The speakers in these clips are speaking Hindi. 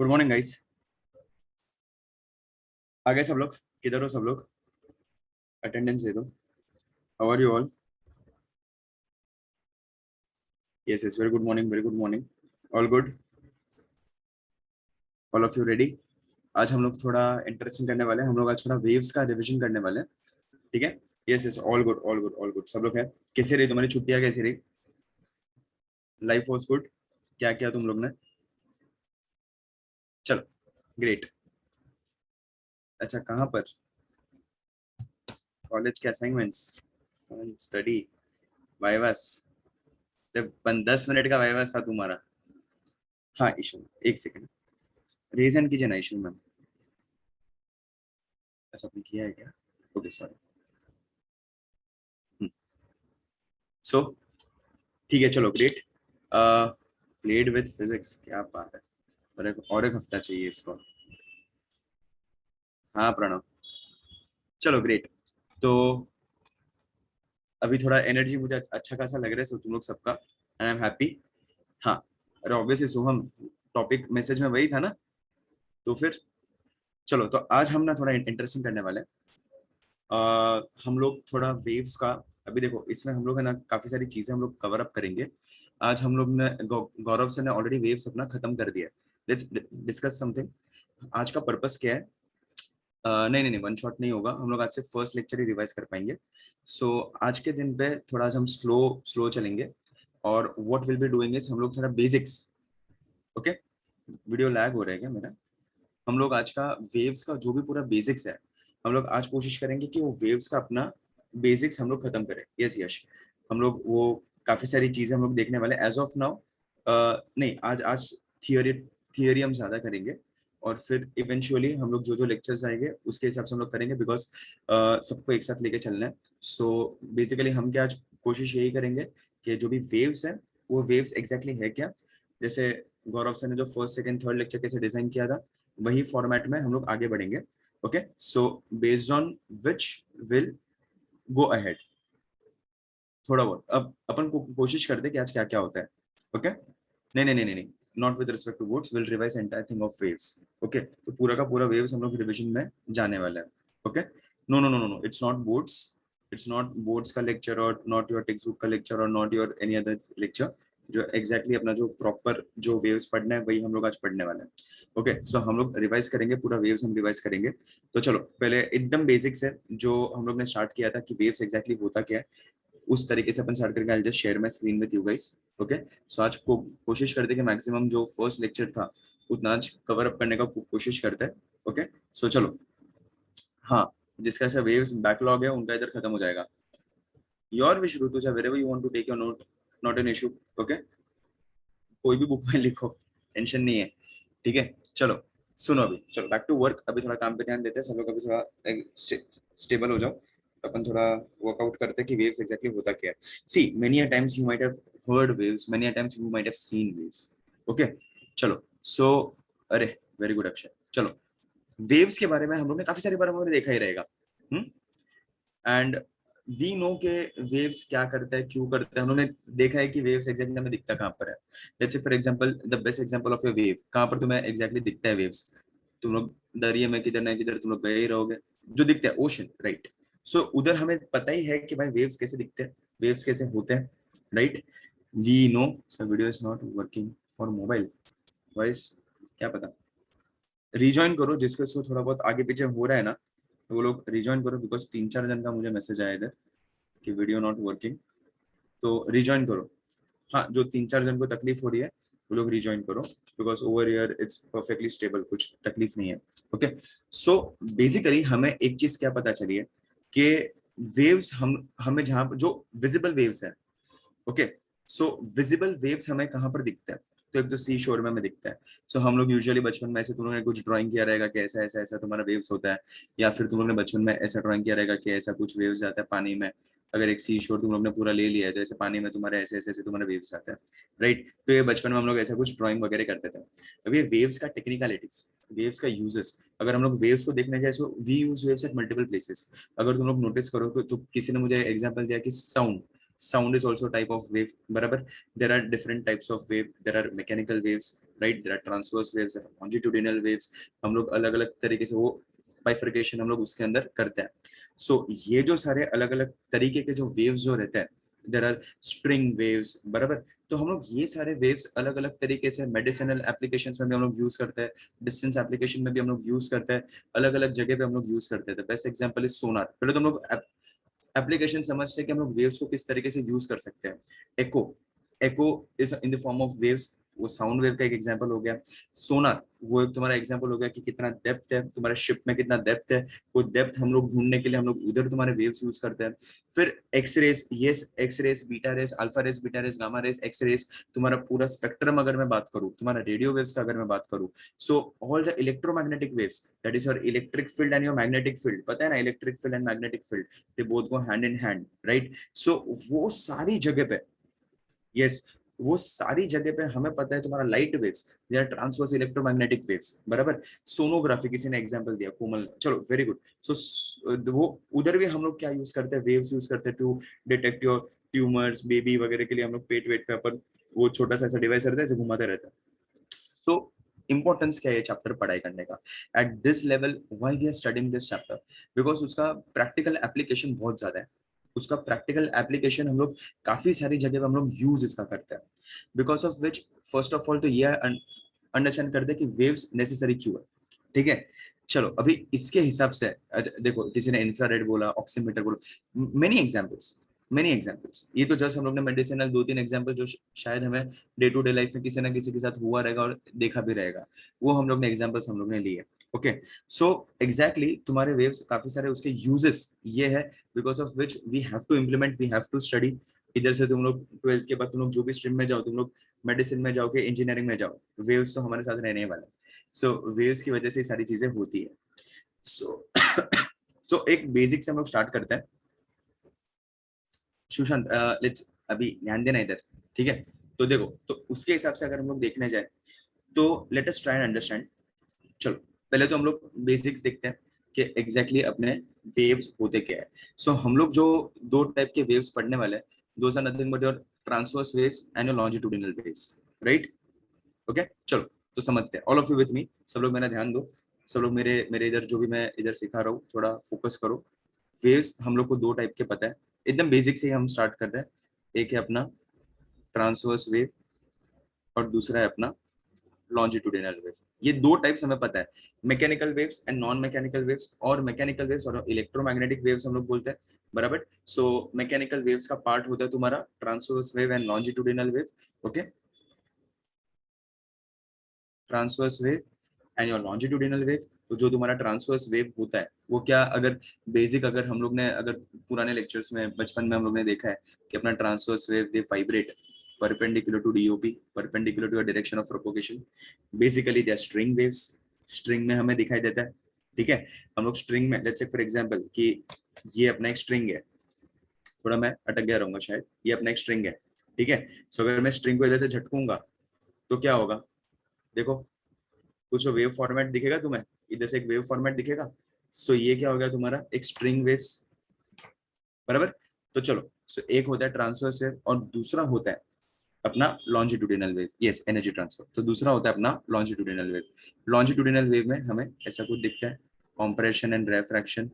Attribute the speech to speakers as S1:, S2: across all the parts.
S1: Good morning guys. आ गए सब लोग? किधर हो सब लोग? अटेंडेंस दे दो। How are you all? Yes yes, very good morning, very good morning. All good? All of you ready? आज हम लोग थोड़ा इंटरेस्टिंग करने वाले हैं। हम लोग आज थोड़ा वेव्स का रिवीजन करने वाले हैं। ठीक है? Yes yes, all good all good all good. सब लोग है? कैसे रही तुम्हारी छुट्टियां? कैसी रही? Life was good? क्या किया तुम लोग ने? चलो, ग्रेट। अच्छा, कहाँ पर? कॉलेज के assignments? Fun study? Vivas? 10 minute का वाइवास था तुम्हारा? हाँ ईशु, एक सेकंड। रीजन कीजिए ना ईशु मैम। अच्छा, आपने किया है क्या? Okay sorry. सो ठीक है, चलो ग्रेट। प्लेड विथ फिजिक्स, क्या बात है। और एक हफ्ता चाहिए इसको। हाँ प्रणव। चलो ग्रेट। तो अभी थोड़ा एनर्जी मुझे अच्छा खासा लग रहा है, सो तुम लोग सबका, आई एम हैप्पी। हाँ, अरे ऑब्वियसली सोहम, टॉपिक मैसेज में वही था ना। तो फिर चलो, तो आज हम ना थोड़ा इंटरेस्टिंग करने वाले हैं। हम लोग थोड़ा वेव्स का, अभी देखो इसमें हम लोग है ना काफी सारी चीजें हम लोग कवर अप करेंगे। आज हम लोग ने गौरव सर ने ऑलरेडी वेव्स अपना खत्म कर दिया। Let's discuss something. आज का पर्पस क्या है? नहीं नहीं नहीं, वन शॉट नहीं होगा। हम लोग आज से फर्स्ट लेक्चर ही रिवाइज कर पाएंगे। सो आज के दिन पे थोड़ा आज हम स्लो स्लो चलेंगे। और what will be doing is हम लोग थोड़ा बेसिक्स। ओके, वीडियो लैग हो रहा है क्या मेरा? हम लोग आज का वेव्स का जो भी पूरा बेसिक्स है, हम लोग आज कोशिश करेंगे कि वो वेव्स का अपना बेसिक्स हम लोग खत्म करें। यस यश, हम लोग वो काफी सारी चीजें हम लोग देखने वाले एज ऑफ नाउ। नहीं, आज आज थियोरी थियोरी हम ज्यादा करेंगे। और फिर इवेंचुअली हम लोग जो जो लेक्चर्स आएंगे उसके हिसाब से हम लोग करेंगे, बिकॉज सबको एक साथ लेके चलना है। सो बेसिकली हम क्या आज कोशिश यही करेंगे कि जो भी वेव्स है वो वेव्स एग्जैक्टली है क्या। जैसे गौरव सर ने जो फर्स्ट सेकंड थर्ड लेक्चर कैसे डिजाइन किया था, वही फॉर्मेट में हम लोग आगे बढ़ेंगे। Okay, so based on which will go ahead. थोड़ा बहुत अब अपन को कोशिश करते कि आज क्या क्या होता है। ओके, नहीं नहीं नहीं नहीं नहीं, not with respect to boats, will revise entire thing of waves. Okay, तो पूरा का पूरा वेव्स हम लोग रिविजन में जाने वाले हैं। Okay, no no no no no, it's not boats. It's not boards का लेक्चर और नॉट योर टेक्स्ट बुक का लेक्चर और not your any other lecture. जो एग्जैक्टली अपना जो प्रॉपर जो वेव्स पढ़ना है वही हम लोग आज पढ़ने वाले हैं। ओके, सो हम लोग रिवाइज करेंगे, पूरा वेव्स हम रिवाइज करेंगे। तो चलो पहले एकदम बेसिक्स है जो हम लोग ने स्टार्ट किया था कि वेव्स एग्जैक्टली होता क्या है, उस तरीके से अपन स्टार्ट करके I just share my screen with you guys. Okay, so आज को कोशिश करते हैं कि मैक्सिमम जो फर्स्ट लेक्चर था उतना आज कवर अप करने का कोशिश करते हैं। ओके, सो चलो। हाँ, जिसका ऐसा वेव्स बैकलॉग है उनका इधर खत्म हो जाएगा। Your wish Rutuja, wherever you want to take your note, not an issue. Okay, कोई भी बुक में लिखो, टेंशन नहीं है। ठीक है, चलो सुनो, अभी चलो बैक टू वर्क। अभी थोड़ा काम पे ध्यान देते हैं सब लोग, अभी थोड़ा स्टेबल हो जाओ। तो अपन थोड़ा वर्कआउट करते हैं कि वेव्स एग्जैक्टली होता क्या है। See many a times you might have heard waves, many a times you might have seen waves. Okay, चलो। सो अरे वेरी गुड अक्षय। चलो, वेव्स के बारे में हम लोग ने काफी सारी बार हमने देखा ही रहेगा। एंड वी नो के वेव्स क्या करता है, क्यों करता है। हम लोगों ने देखा है कि वेव्स एग्जैक्टली हमें दिखता कहाँ पर है। Let's say for example, the best example of A wave कहाँ पर तुम्हें एग्जैक्टली दिखता है वेव्स। तुम लोग दरिया में किधर ना किधर तुम लोग गए ही रहोगे, जो दिखता है ओशन, राइट। सो उधर हमें पता ही है कि भाई वेव्स कैसे दिखते हैं, वेव्स कैसे होते हैं, right. We know. Video is not working for mobile voice, क्या पता। रिजॉइन करो जिसको इसको थोड़ा बहुत आगे पीछे हो रहा है ना, तो वो लोग रिजॉइन करो, बिकॉज 3-4 जन का मुझे मैसेज आया इधर कि वीडियो नॉट वर्किंग। तो रिजॉइन करो। हाँ, जो 3-4 जन को तकलीफ हो रही है वो लोग रिजॉइन करो, because over here it's perfectly stable, कुछ तकलीफ नहीं है। ओके, सो बेसिकली हमें एक चीज क्या पता चली है कि वेव्स हम हमें जहां पर जो विजिबल वेव्स है। ओके, सो विजिबल वेव्स हमें कहाँ पर दिखता है? तो एक तो सी शोर में हमें दिखता है। सो हम लोग यूजुअली बचपन में ऐसे तुम लोगों ने कुछ ड्राइंग किया रहेगा कि ऐसा ऐसा ऐसा तुम्हारा वेव्स होता है, या फिर तुम लोग ने बचपन में ऐसा ड्राइंग किया रहेगा कि ऐसा कुछ वेव्स जाता है पानी में। अगर एक सी शोर तुम लोग ने पूरा ले लिया है तो ऐसे पानी में तुम्हारे ऐसे ऐसे ऐसे तुम्हारे वेव्स आते हैं, राइट। तो ये बचपन में हम लोग ऐसा कुछ ड्राइंग वगैरह करते थे। अब ये वेव्स का टेक्निकलिटीज, वेव्स का यूजेस, अगर हम लोग वेव्स को देखने जाए तो we use waves at multiple places. अगर तुम लोग नोटिस करो तो किसी ने मुझे एग्जांपल दिया कि sound, sound is also type of wave, बराबर. There are different types of wave. There are mechanical waves, right? There are transverse waves, there are longitudinal waves. हम लोग अलग अलग तरीके से वो bifurcation हम लोग उसके अंदर करते हैं. So ये जो सारे अलग अलग तरीके के जो waves जो रहते हैं, there are string waves, बराबर. तो हम लोग ये सारे वेव्स अलग अलग तरीके से मेडिसिनल एप्लीकेशंस में भी हम लोग यूज करते हैं, डिस्टेंस एप्लीकेशन में भी हम लोग यूज करते हैं, अलग अलग जगह पे हम लोग यूज करते हैं. बेस्ट एग्जांपल इज सोनार. पहले तो हम लोग एप्लीकेशन समझते हैं कि हम लोग वेव्स को किस तरीके से यूज कर सकते हैं. Echo, echo is in the form of waves, वो साउंड वेव का एक एग्जांपल हो गया. सोनार वो एक तुम्हारा एग्जांपल हो गया कि कितना डेप्थ है तुम्हारे शिप में, कितना डेप्थ है. वो डेप्थ हम लोग ढूंढने के लिए हम लोग उधर तुम्हारे वेव्स यूज करते हैं. फिर X rays, yes X rays, beta rays, alpha rays, beta rays, gamma rays, X rays, तुम्हारा पूरा स्पेक्ट्रम अगर मैं बात करूं, तुम्हारा रेडियो वेव्स का अगर मैं बात करूं, so all the electromagnetic waves, that is your electric field and your magnetic field. पता है ना, electric field and magnetic field, they both go hand in hand, right? So वो सारी जगह पे, यस, वो सारी जगह पे हमें पता है तुम्हारा light waves, they are transverse electromagnetic waves, बराबर. सोनोग्राफी किसी ने एग्जांपल दिया, कोमल, चलो वेरी गुड. सो वो उधर भी हम लोग क्या यूज करते हैं, वेव्स यूज करते हैं to detect your tumours, baby वगैरह के लिए हम लोग पेट वेट पे अपन वो छोटा सा ऐसा डिवाइस रहता है, ऐसे घुमाते रहता है. सो इंपॉर्टेंस क्या है ये चैप्टर पढ़ाई करने का at this level, why we are studying this chapter? Because उसका प्रैक्टिकल एप्लीकेशन बहुत ज्यादा है. उसका प्रैक्टिकल एप्लीकेशन हम लोग काफी सारी जगह पे हम लोग यूज इसका करते हैं. Because of which, first of all तो ये अंडरस्टैंड करते हैं कि वेव्स नेसेसरी क्यों है. ठीक है, चलो अभी इसके हिसाब से देखो, किसी ने इंफ्रारेड बोला, ऑक्सीमीटर बोला, मेनी एग्जांपल्स, मेनी एग्जांपल्स. ये तो जस्ट हम लोग ने मेडिसिनल दो तीन एग्जांपल जो शायद हमें डे टू डे लाइफ में किसी ना किसी के साथ हुआ रहेगा और देखा भी रहेगा, वो हम लोग ने एग्जांपल्स हम लोग ने लिए. ओके, सो एग्जैक्टली तुम्हारे वेव्स काफी सारे उसके यूजेस ये है, because of which we have to implement, we have to study. इधर से तुम लोग 12th के बाद तुम लोग जो भी स्ट्रीम में जाओ, तुम लोग मेडिसिन में जाओ कि इंजीनियरिंग में जाओ, वेव्स तो हमारे साथ रहने वाले. सो वेव्स की वजह से सारी चीजें होती है. सो सो एक बेसिक से हम लोग स्टार्ट करते हैं. सुशांत, लेट्स अभी ध्यान देना इधर, ठीक है? तो देखो, तो उसके हिसाब से अगर हम लोग देखने जाए तो let us try and understand. चलो पहले तो हम लोग बेसिक्स देखते हैं कि एग्जैक्टली अपने वेव्स होते क्या है. सो हम लोग जो दो टाइप के वेव्स पढ़ने वाले हैं, those are nothing but your transverse waves and your longitudinal waves, right? Okay, चलो तो समझते हैं. All of you with me, सब लोग मेरा ध्यान दो, सब लोग मेरे मेरे इधर जो भी मैं इधर सिखा रहा हूँ थोड़ा फोकस करो. वेव्स हम लोग को दो टाइप के पता है, एकदम बेसिक से ही हम स्टार्ट करते हैं. एक है अपना ट्रांसवर्स वेव और दूसरा है अपना लॉन्जिट्यूडिनल वेव. ये दो टाइप्स हमें पता है, mechanical waves and non mechanical waves. और मैकेनिकल वेव्स और इलेक्ट्रोमैग्नेटिक वेव्स हम लोग बोलते हैं, बराबर. सो मैकेनिकल वेव्स का पार्ट होता है तुम्हारा transverse wave and longitudinal wave. Okay, transverse wave and your longitudinal wave. तो जो तुम्हारा ट्रांसवर्स वेव होता है वो क्या, अगर बेसिक अगर हम लोग ने अगर पुराने लेक्चर्स में बचपन में हम लोग ने देखा है कि अपना transverse wave they vibrate perpendicular to DOP, perpendicular to your direction of propagation. Basically they are string waves. String में हमें दिखाई देता है, ठीक है? हम लोग स्ट्रिंग में, लेट्स से फॉर एग्जांपल कि ये अपना एक स्ट्रिंग है, थोड़ा मैं अटक गया रहूंगा शायद, ये अपना एक स्ट्रिंग है, ठीक है? सो अगर मैं स्ट्रिंग को इधर से झटकूंगा तो क्या होगा, देखो कुछ वेव फॉर्मेट दिखेगा तुम्हें, इधर से एक वेव फॉर्मेट दिखेगा. सो ये क्या हो गया तुम्हारा, एक स्ट्रिंग वेव्स, बराबर. तो चलो, सो एक होता है ट्रांसवर्स वेव और दूसरा होता है अपना longitudinal wave. Yes, energy transfer. तो दूसरा होता है अपना लॉन्जिट्यूडिनल वेव. लॉन्जिट्यूडिनल वेव में हमें ऐसा कुछ दिखता है, कॉम्प्रेशन एंड रेफ्रैक्शन,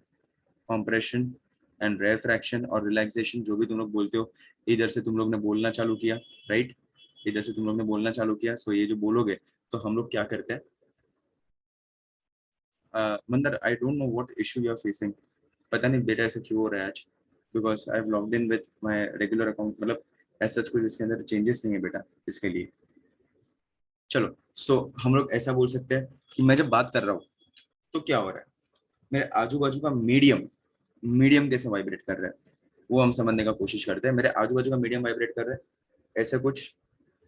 S1: कॉम्प्रेशन एंड रेफ्रैक्शन और रिलैक्सेशन, जो भी तुम लोग बोलते हो. इधर से तुम लोग ने बोलना चालू किया, राइट? इधर से तुम लोग ने बोलना चालू किया. सो ये जो बोलोगे तो हम लोग क्या करते हैं, Mandar, I don't know what issue you are facing. पता नहीं बेटा ऐसा क्यों हो रहा है आज, because I have logged in with my regular account. मतलब ऐसा कुछ इसके अंदर चेंजेस नहीं है बेटा इसके लिए. चलो, सो हम लोग ऐसा बोल सकते हैं कि मैं जब बात कर रहा हूँ तो क्या हो रहा है, मेरे आजू बाजू का मीडियम, मीडियम कैसे वाइब्रेट कर रहा है वो हम समझने का कोशिश करते हैं. मेरे आजू बाजू का मीडियम वाइब्रेट कर रहा है ऐसा कुछ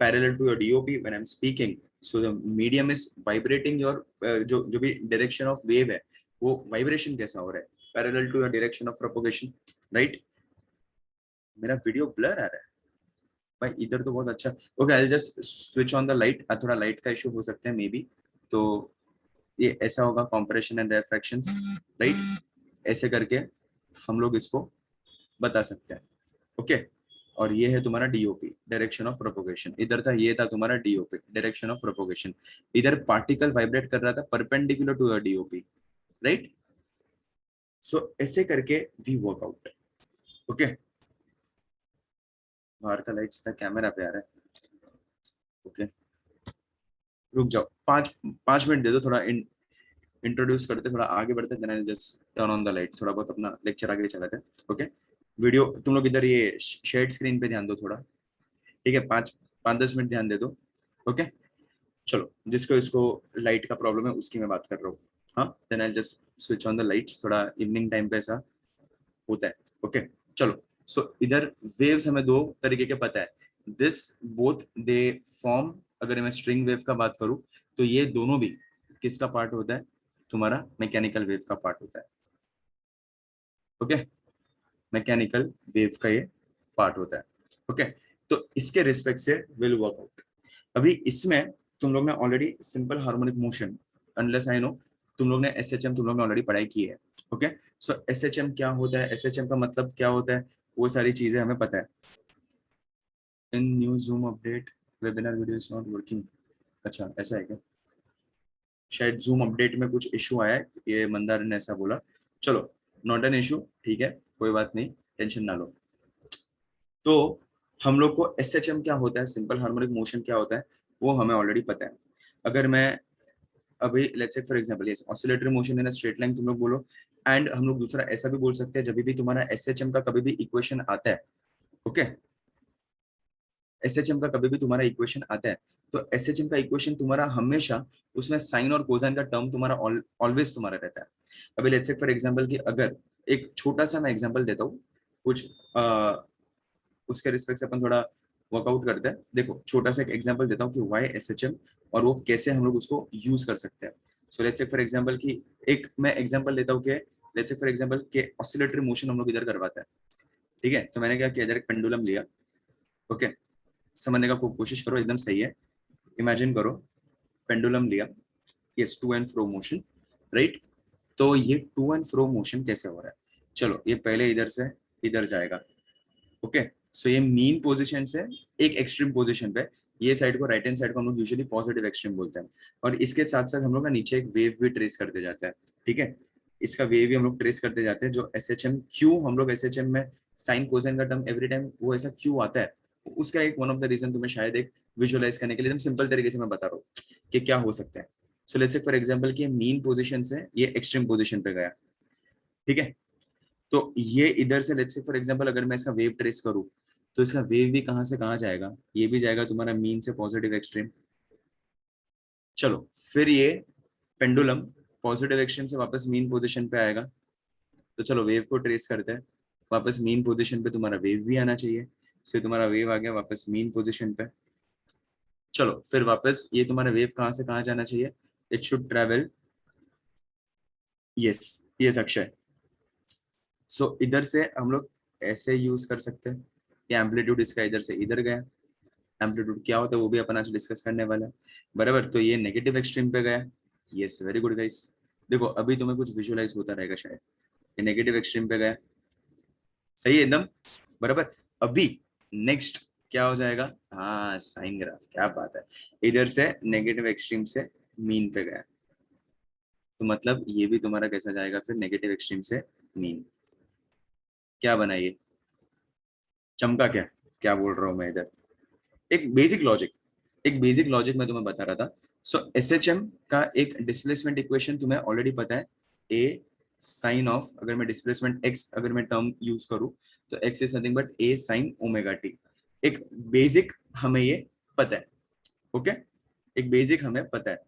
S1: parallel to your DOP when I am speaking. So the medium is vibrating your, जो जो भी डायरेक्शन ऑफ वेव है वो वाइब्रेशन कैसा हो रहा है, parallel to your direction of propagation, right? मेरा वीडियो ब्लर आ रहा है भाई इधर तो बहुत अच्छा. Okay, I will just switch on the light. थोड़ा लाइट का इशू हो सकता है मे बी. तो ये ऐसा होगा, कॉम्प्रेशन एंड रिफ्रैक्शंस, राइट? ऐसे करके हम लोग इसको बता सकते हैं. ओके, और ये है तुम्हारा डीओपी, डायरेक्शन ऑफ प्रोपोगेशन। इधर था, ये था तुम्हारा डीओपी, डायरेक्शन ऑफ प्रोपोगेशन। इधर पार्टिकल वाइब्रेट कर रहा था perpendicular to your DOP, right. So ऐसे करके वी वर्क आउट। ओके, बाहर का लाइट सीधा कैमरा पे आ रहा है। ओके, रुक जाओ, 5 मिनट दे दो, थोड़ा इंट्रोड्यूस करते, थोड़ा आगे बढ़ते, then I just turn on the light, थोड़ा बहुत अपना लेक्चर आगे चलाते हैं। ओके, वीडियो तुम लोग इधर ये शेड स्क्रीन पे ध्यान दो थोड़ा, ठीक है। 5-10 मिनट ध्यान दे दो। ओके, चलो, जिसको इसको लाइट का प्रॉब्लम है उसकी मैं बात कर रहा हूँ। हाँ, then I just switch on the lights, थोड़ा इवनिंग टाइम पे ऐसा होता है। ओके, चलो। सो इधर वेव्स हमें दो तरीके के पता है, दिस बोथ दे फॉर्म। अगर मैं स्ट्रिंग वेव का बात करूं तो ये दोनों भी किसका पार्ट होता है, तुम्हारा मैकेनिकल वेव का पार्ट होता है। ओके, मैकेनिकल वेव का ये पार्ट होता है। ओके, तो इसके रिस्पेक्ट से विल वर्क आउट। अभी इसमें तुम लोग ने already simple harmonic motion, unless I know, तुम लोग ने एसएचएम तुम लोग ने ऑलरेडी पढ़ाई की है। ओके, सो एसएचएम क्या होता है, एसएचएम का मतलब क्या होता है, वो सारी चीजें हमें पता है। In new Zoom update webinar video is not working. अच्छा, ऐसा है क्या? शायद जूम अपडेट में कुछ इशू आया है, ये मंदार ने ऐसा बोला। चलो, नॉट एन इशू, ठीक है, कोई बात नहीं, टेंशन ना लो। तो हम लोग को एसएचएम क्या होता है, सिंपल हार्मोनिक मोशन क्या होता है, वो हमें ऑलरेडी पता है। अगर मैं अभी let's say for example yes oscillatory motion in a straight line तुम लोग बोलो, एंड हम लोग दूसरा ऐसा भी बोल सकते हैं, जब भी तुम्हारा एसएचएम का कभी भी इक्वेशन आता है, ओके, एसएचएम का कभी भी तुम्हारा इक्वेशन आता है, तो एसएचएम का इक्वेशन तुम्हारा हमेशा उसमें साइन और कोसाइन का टर्म तुम्हारा ऑलवेज तुम्हारा रहता है। अभी लेट्स से फॉर एग्जांपल कि अगर एक छोटा सा मैं एग्जांपल देता हूँ, कुछ उसके रिस्पेक्ट से अपन थोड़ा वर्कआउट करते हैं। देखो, छोटा सा एक एग्जांपल देता हूँ कि वाई एसएचएम और वो कैसे हम लोग उसको यूज कर सकते हैं। सो लेट्स से फॉर एग्जांपल कि एक मैं एग्जांपल लेता हूँ कि लेट्स से फॉर एग्जांपल के ऑसिलेटरी मोशन हम लोग इधर करवाते हैं, ठीक है। तो मैंने क्या किया, इधर एक पेंडुलम लिया। ओके, समझने का कोशिश करो, एकदम सही है। इमेजिन करो, पेंडुलम लिया, yes, to and fro motion, right. तो ये टू एंड फ्रो मोशन कैसे हो रहा है, चलो ये पहले इधर से इधर जाएगा। ओके, सो ये मीन पोजीशन से एक एक्सट्रीम पोजीशन पे, ये साइड को, राइट हैंड साइड को हम लोग यूजुअली पॉजिटिव एक्सट्रीम बोलते हैं। और इसके साथ साथ हम लोग का नीचे एक वेव भी ट्रेस करते जाते हैं, ठीक है। इसका वेव भी हम लोग ट्रेस करते जाते हैं, जो एस एच एम क्यू हम लोग एस एच एम में साइन कोसाइन का टर्म एवरी टाइम वो ऐसा क्यू आता है, उसका एक वन ऑफ द रीजन तुम्हें शायद एक विजुअलाइज करने के लिए एकदम सिंपल तरीके से मैं बता रहा हूँ कि क्या हो सकता है। सो लेट्स से फॉर एग्जांपल कि मीन पोजीशन से ये एक्सट्रीम पोजीशन पे गया, ठीक है। तो ये इधर से लेट्स से फॉर एग्जांपल अगर मैं इसका वेव ट्रेस करूं, तो इसका वेव भी कहां से कहां जाएगा, ये भी जाएगा तुम्हारा मीन से पॉजिटिव एक्सट्रीम। चलो, फिर ये पेंडुलम पॉजिटिव एक्सट्रीम से वापस मीन पोजीशन पे आएगा। तो चलो वेव को ट्रेस करते हैं, वापस मीन पोजीशन पे तुम्हारा वेव भी आना चाहिए। सो तुम्हारा वेव आ गया वापस मीन पोजीशन पे। चलो, फिर वापस ये तुम्हारा वेव कहां से कहां जाना चाहिए, it should travel, yes, yes Akshay. So इधर से हम लोग ऐसे यूज कर सकते हैं, ये एम्पलीट्यूड इसका इधर से इधर गया। एम्पलीट्यूड क्या होता है वो भी अपन आज डिस्कस करने वाला है, बराबर। तो ये नेगेटिव एक्सट्रीम पे गया, यस, वेरी गुड गाइस। देखो अभी तुम्हें कुछ विजुअलाइज होता रहेगा शायद, ये नेगेटिव एक्सट्रीम पे गया, सही है एकदम, बराबर। अभी नेक्स्ट क्या हो जाएगा, हाँ साइन ग्राफ, क्या बात है, इधर से नेगेटिव एक्सट्रीम से मीन पे गया, तो मतलब ये भी तुम्हारा कैसा जाएगा फिर, नेगेटिव एक्सट्रीम से मीन। क्या बना ये, चमका क्या, क्या बोल रहा हूँ मैं इधर, एक बेसिक लॉजिक, एक बेसिक लॉजिक मैं तुम्हें बता रहा था। सो एसएचएम का एक डिस्प्लेसमेंट इक्वेशन तुम्हें ऑलरेडी पता है, ए साइन ऑफ, अगर मैं डिस्प्लेसमेंट एक्स अगर मैं टर्म यूज करूं, तो x is nothing but A sine omega T. एक बेसिक हमें ये पता है, ओके, एक बेसिक हमें पता है।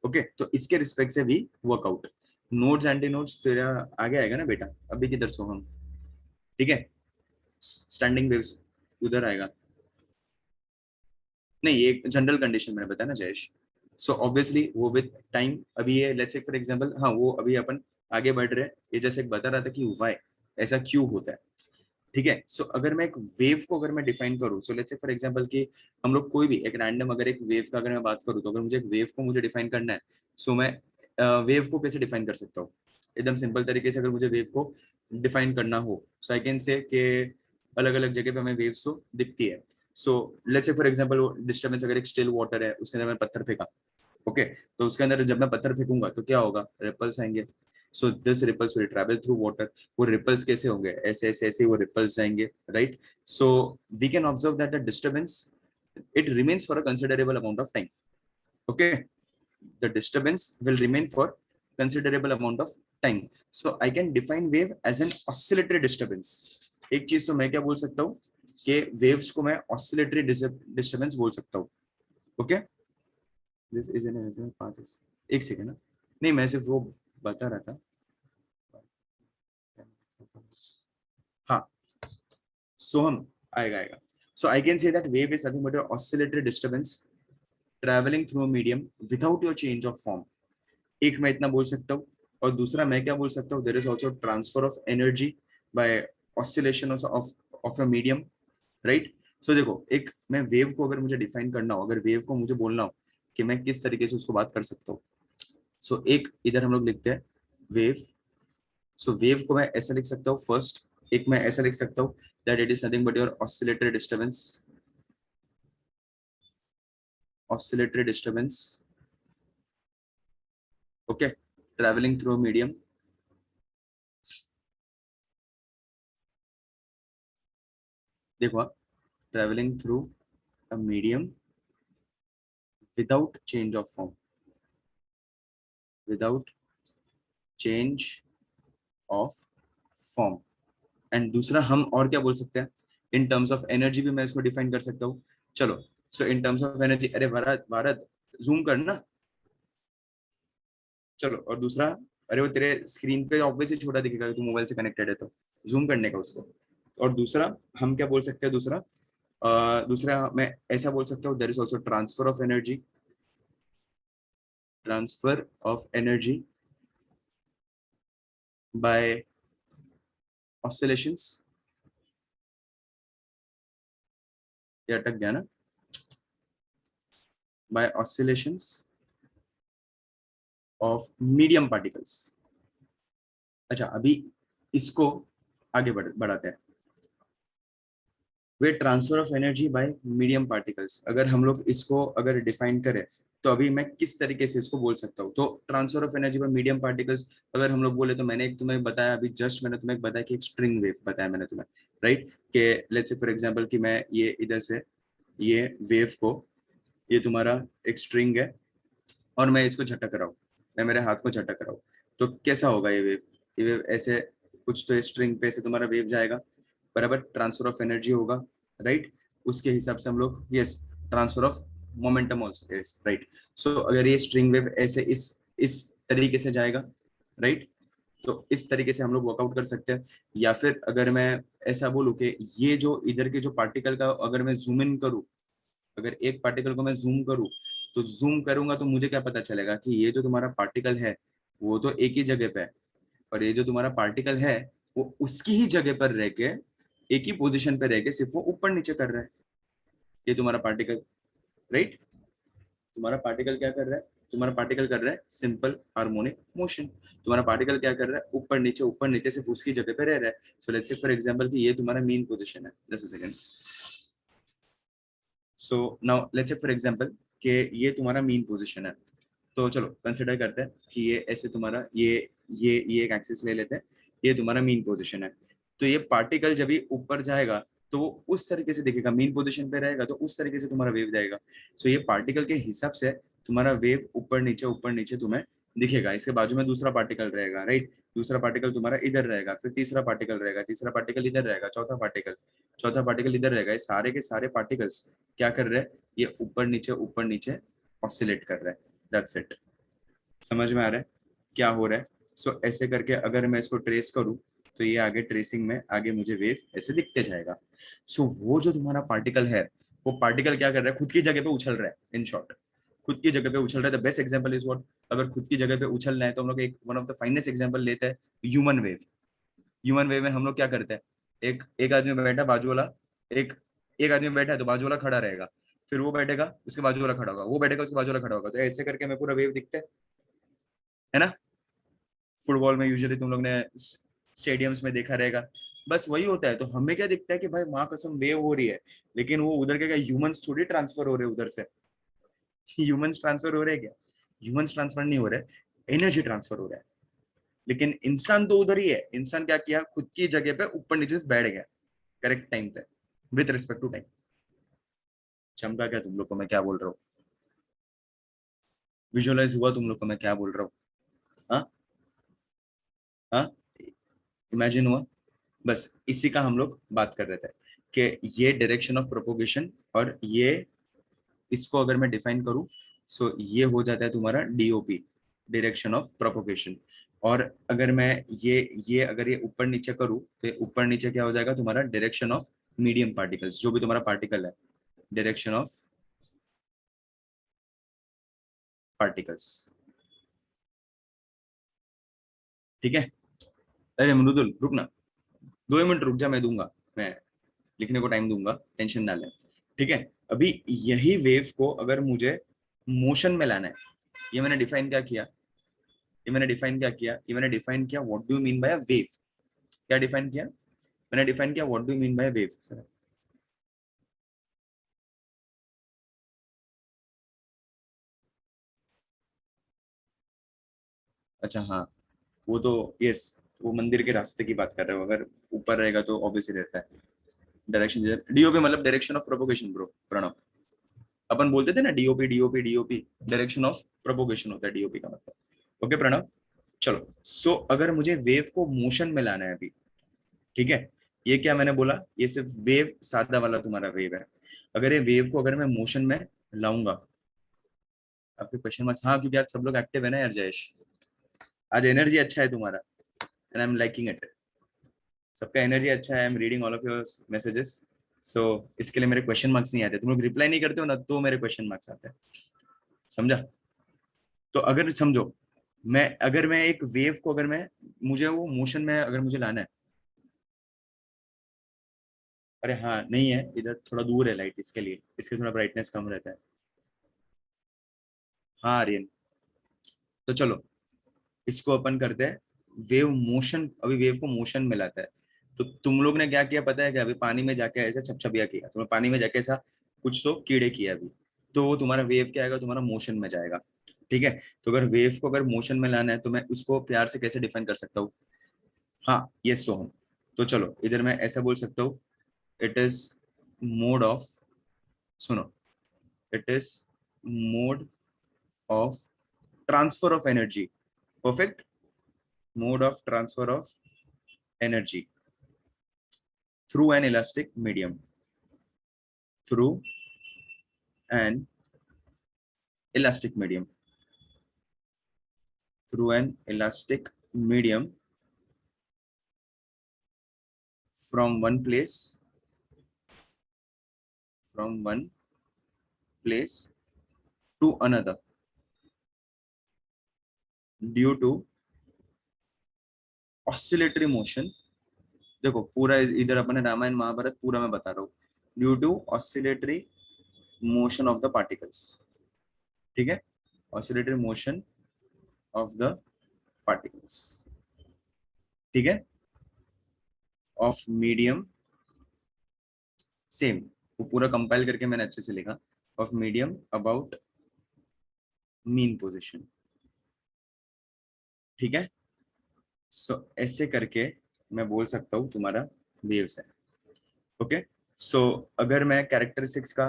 S1: ओके, तो इसके रिस्पेक्ट से भी वर्कआउट, नोड्स एंटी नोड्स तेरा आगे आएगा ना बेटा, अभी किधर सो हम, ठीक है, स्टैंडिंग वेव्स उधर आएगा, नहीं ये जनरल कंडीशन मैंने बताया ना जयेश। सो ऑब्वियसली वो विद टाइम, अभी ये लेट्स से फॉर एग्जांपल, हाँ वो अभी अपन आगे बढ़ रहे हैं, ये जैसे एक बता रहा था कि वाई ऐसा क्यों होता है, ठीक है। सो अगर मैं एक वेव को अगर मैं डिफाइन करूँ, सो लेट्स से फॉर एग्जांपल कि हम लोग कोई भी एक रैंडम अगर एक वेव का अगर मैं बात करूँ, तो अगर मुझे एक वेव को मुझे डिफाइन करना है, सो मैं वेव को कैसे डिफाइन कर सकता हूँ, एकदम सिंपल तरीके से अगर मुझे वेव को डिफाइन करना हो, सो आई कैन से कि अलग अलग जगह पे हमें वेव्स तो दिखती है। सो लेट्स से फॉर एग्जांपल वो डिस्टर्बेंस अगर एक स्टिल वाटर है, उसके अंदर मैंने पत्थर फेंका, ओके, तो उसके अंदर जब मैं पत्थर फेंकूंगा तो क्या होगा, रिपल्स आएंगे। So this ripples will travel through water. वो रिपल्स कैसे होंगे, ऐसे ऐसे ऐसे वो रिपल्स जाएंगे, right. So we can observe that the disturbance it remains for a considerable amount of time, okay, the disturbance will remain for considerable amount of time. So I can define wave as an oscillatory disturbance. एक चीज तो मैं क्या बोल सकता हूँ कि waves को मैं oscillatory disturbance बोल सकता हूँ, okay. This is an path, एक सेकेंड ना, नहीं मैं सिर्फ वो बता रहा था, हाँ। सोहम आएगा आएगा। So I can say that wave is nothing but oscillatory disturbance travelling through a medium without your change of form. एक मैं इतना बोल सकता हूँ, और दूसरा मैं क्या बोल सकता हूँ, there is also transfer of energy by oscillation of of a medium, right. So देखो, एक मैं वेव को अगर मुझे डिफाइन करना हो, अगर वेव को मुझे बोलना हो कि मैं किस तरीके से उसको बात कर सकता हूँ, सो एक इधर हम लोग लिखते हैं वेव। सो वेव को मैं ऐसा लिख सकता हूँ फर्स्ट, एक मैं ऐसा लिख सकता हूँ that it is nothing but your oscillatory disturbance, okay, traveling through a medium, देखो आप, traveling through a medium without change of form, without change of form। And दूसरा हम और क्या बोल सकते हैं, इन टर्म्स ऑफ एनर्जी भी मैं इसको डिफाइन कर सकता हूँ। चलो, सो इन टर्म्स ऑफ एनर्जी, अरे भारत भारत जूम करना, चलो। और दूसरा, अरे वो तेरे स्क्रीन पे ऑब्वियसली छोटा दिखेगा, तू मोबाइल से कनेक्टेड है तो जूम करने का उसको। और दूसरा हम क्या बोल सकते हैं, दूसरा दूसरा मैं ऐसा बोल सकता हूँ, there is also transfer of energy, transfer of energy by oscillations, ये अटक गया ना, by oscillations of medium particles. अच्छा, अभी इसको आगे बढ़ाते हैं। Way transfer of energy by medium particles, अगर हम लोग इसको अगर डिफाइन करें तो अभी मैं किस तरीके से इसको बोल सकता हूँ, तो transfer of energy by medium particles अगर हम लोग बोले, तो मैंने एक तुम्हें बताया अभी जस्ट, मैंने तुम्हें बताया कि एक स्ट्रिंग वेव बताया मैंने तुम्हें, राइट। कि लेट्स से फॉर एग्जांपल कि मैं ये इधर से ये वेव को, ये तुम्हारा एक स्ट्रिंग है और मैं इसको झटक रहा हूँ, मैं मेरे हाथ को झटक रहा हूँ, तो कैसा होगा ये वेव, ये वेव ऐसे कुछ तो स्ट्रिंग पे से तुम्हारा वेव जाएगा, बराबर, ट्रांसफर ऑफ एनर्जी होगा, राइट। उसके हिसाब से हम लोग, yes, transfer of momentum also, yes, right. So अगर ये स्ट्रिंग वेव ऐसे इस तरीके से जाएगा, राइट, तो इस तरीके से हम लोग वर्कआउट कर सकते हैं। या फिर अगर मैं ऐसा बोलूं कि ये जो इधर के जो पार्टिकल का अगर मैं जूम इन करूं, अगर एक पार्टिकल को मैं जूम करूं, तो जूम करूंगा तो मुझे क्या पता चलेगा कि ये जो तुम्हारा पार्टिकल है वो तो एक ही जगह पे है, और ये जो तुम्हारा पार्टिकल है वो उसकी ही जगह पर रह के, एक ही पोजीशन पे रह के सिर्फ वो ऊपर नीचे कर रहा है, ये तुम्हारा पार्टिकल, राइट। तुम्हारा पार्टिकल क्या कर रहा है, तुम्हारा पार्टिकल कर रहा है सिंपल हार्मोनिक मोशन। तुम्हारा पार्टिकल क्या कर रहा है, ऊपर नीचे सिर्फ उसकी जगह पे रह रहा है। सो लेट्स से फॉर एग्जांपल कि ये तुम्हारा मेन पोजीशन है, just a second. So now let's say for example कि ये तुम्हारा मेन पोजीशन है, तो चलो कंसिडर करते हैं कि ये ऐसे तुम्हारा ये एक एक्सिस ले लेते हैं, ये तुम्हारा मेन पोजीशन है। तो ये पार्टिकल जब भी ऊपर जाएगा तो वो उस तरीके से दिखेगा, मेन पोजीशन पे रहेगा तो उस तरीके से तुम्हारा वेव जाएगा। सो ये पार्टिकल के हिसाब से तुम्हारा वेव ऊपर नीचे तुम्हें दिखेगा। इसके बाजू में दूसरा पार्टिकल रहेगा, राइट, दूसरा पार्टिकल तुम्हारा इधर रहेगा, फिर तीसरा पार्टिकल रहेगा, तीसरा पार्टिकल इधर रहेगा, चौथा पार्टिकल इधर रहेगा। ये सारे के सारे पार्टिकल्स क्या कर रहे हैं, ये ऊपर नीचे ऑसिलेट कर रहे हैं, दैट्स इट। समझ में आ रहा है क्या हो रहा है। सो ऐसे करके अगर मैं इसको ट्रेस करूं तो ये आगे ट्रेसिंग में आगे मुझे वेव ऐसे दिखते जाएगा। सो वो जो तुम्हारा पार्टिकल है, वो पार्टिकल क्या कर रहा है, खुद की जगह पे उछल रहा है, इन शॉर्ट खुद की जगह पे उछल रहा है। The best example is what, अगर खुद की जगह पे उछलना है तो हम लोग एक one of the finest example लेते हैं, ह्यूमन वेव। ह्यूमन वेव में हम लोग क्या करते हैं, एक एक आदमी बैठा, बाजू वाला, एक एक आदमी बैठा है तो बाजू वाला खड़ा रहेगा, फिर वो बैठेगा उसके बाजू वाला खड़ा होगा, वो बैठेगा उसके बाजू वाला खड़ा होगा, तो ऐसे करके हमें पूरा वेव दिखता है ना। फुटबॉल में यूजुअली तुम लोग ने स्टेडियम्स में देखा रहेगा बस वही होता है। तो हमें क्या दिखता है कि भाई माँ कसम वेव हो रही है, लेकिन वो उधर क्या ह्यूमंस थोड़ी ट्रांसफर हो रहे उधर से। ह्यूमंस ट्रांसफर हो रहे हैं क्या? ह्यूमंस ट्रांसफर नहीं हो रहे, एनर्जी ट्रांसफर हो रहा है। लेकिन इंसान तो उधर ही है। इंसान क्या किया, खुद की जगह पे ऊपर नीचे से बैठ गया करेक्ट टाइम पे, विथ रिस्पेक्ट टू टाइम। चमका क्या तुम लोग को मैं क्या बोल रहा हूँ? विजुअलाइज हुआ तुम लोग को मैं क्या बोल रहा हूँ? हाँ, हाँ, इमेजिन हुआ। बस इसी का हम लोग बात कर रहे थे कि ये डायरेक्शन ऑफ प्रोपोगेशन, और ये इसको अगर मैं डिफाइन करूं, सो ये हो जाता है तुम्हारा डीओपी, डायरेक्शन ऑफ प्रोपोगेशन। और अगर मैं ये अगर ये ऊपर नीचे करूं, तो ऊपर नीचे क्या हो जाएगा तुम्हारा, डायरेक्शन ऑफ मीडियम पार्टिकल्स, जो भी तुम्हारा पार्टिकल है, डायरेक्शन ऑफ पार्टिकल्स। ठीक है। अरे मृदुल रुक ना, 2 मिनट रुक जा, मैं दूंगा, मैं लिखने को टाइम दूंगा, टेंशन ना ले। ठीक है। अभी यही वेव को अगर मुझे मोशन में लाना है, ये मैंने डिफाइन क्या किया, ये मैंने डिफाइन किया what do you mean by a wave. क्या डिफाइन किया? मैंने डिफाइन किया what do you mean by wave sir. अच्छा हाँ, वो तो यस, वो मंदिर के रास्ते की बात कर रहे हो, अगर ऊपर रहेगा तो ऑब्वियसली रहता है डायरेक्शन। डीओपी मतलब direction of propagation bro, Pranav. अपन बोलते थे ना DOP DOP DOP, direction of propagation होता है डीओपी का मतलब। ओके प्रणव, चलो। सो अगर मुझे वेव को मोशन में लाना है अभी, ठीक है, ये क्या मैंने बोला, ये सिर्फ वेव, सादा वाला तुम्हारा वेव है। अगर ये वेव को अगर मैं मोशन में लाऊंगा, आपके क्वेश्चन मार्क्स, हाँ क्योंकि आज सब लोग एक्टिव है ना यार जयेश, आज एनर्जी अच्छा है तुम्हारा, and I am liking it. सबका एनर्जी अच्छा है, I am reading all of your messages. So इसके लिए मेरे क्वेश्चन मार्क्स नहीं आते, तुम लोग रिप्लाई नहीं करते हो ना, तो मेरे क्वेश्चन मार्क्स आते हैं। समझा? तो अगर समझो, मैं एक वेव को अगर मैं, मुझे वो मोशन में अगर मुझे लाना है, अरे हाँ नहीं है, इधर थोड़ा दूर है लाइट, इसके लिए इसके थोड़ा ब्राइटनेस कम रहता है। हाँ आर्यन, तो चलो इसको अपन करते हैं वेव मोशन। अभी वेव को मोशन में लाता है, तो तुम लोग ने क्या किया पता है क्या, अभी पानी में जाके ऐसा छपछपिया किया, तुमने पानी में जाके ऐसा कुछ तो कीड़े किया अभी, तो वो तुम्हारा वेव क्या आएगा, तुम्हारा मोशन में जाएगा। ठीक है। तो अगर वेव को अगर मोशन में लाना है, तो मैं उसको प्यार से कैसे डिफाइन कर सकता हूँ? हाँ यस सोहम, तो चलो इधर मैं ऐसा बोल सकता हूँ, इट इज मोड ऑफ, सुनो, it is mode of transfer of energy, perfect, mode of transfer of energy through an elastic medium, through an elastic medium, through an elastic medium, from one place, from one place to another, due to oscillatory motion। देखो पूरा इधर अपने रामायण महाभारत पूरा मैं बता रहा हूँ, due to oscillatory motion of the particles. ठीक है, oscillatory motion of the particles. ठीक है, ऑफ मीडियम, सेम, वो पूरा कंपाइल करके मैंने अच्छे से लिखा, of medium about mean position. ठीक है। सो ऐसे करके मैं बोल सकता हूँ तुम्हारा वेव्स है। ओके। सो अगर मैं कैरेक्टरिस्टिक्स का,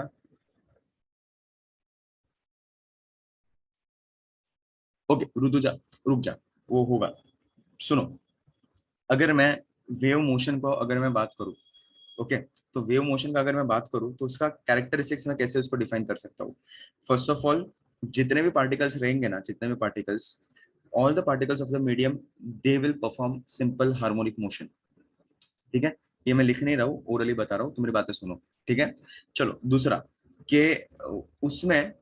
S1: ओके रुक जा, रुक जा, वो होगा, सुनो। अगर मैं वेव मोशन को अगर मैं बात करूँ, ओके, तो वेव मोशन का अगर मैं बात करूँ, तो उसका कैरेक्टरिस्टिक्स मैं कैसे उसको डिफाइन कर सकता हूँ? फर्स्ट ऑफ ऑल, जितने भी पार्टिकल्स रहेंगे ना, जितने भी particles, all the particles of the medium, they will perform simple harmonic motion. ठीक है, ये मैं लिख नहीं रहा हूँ, ओरली बता रहा हूँ, तुम्हारी बातें सुनो। ठीक है। चलो दूसरा, कि उसमें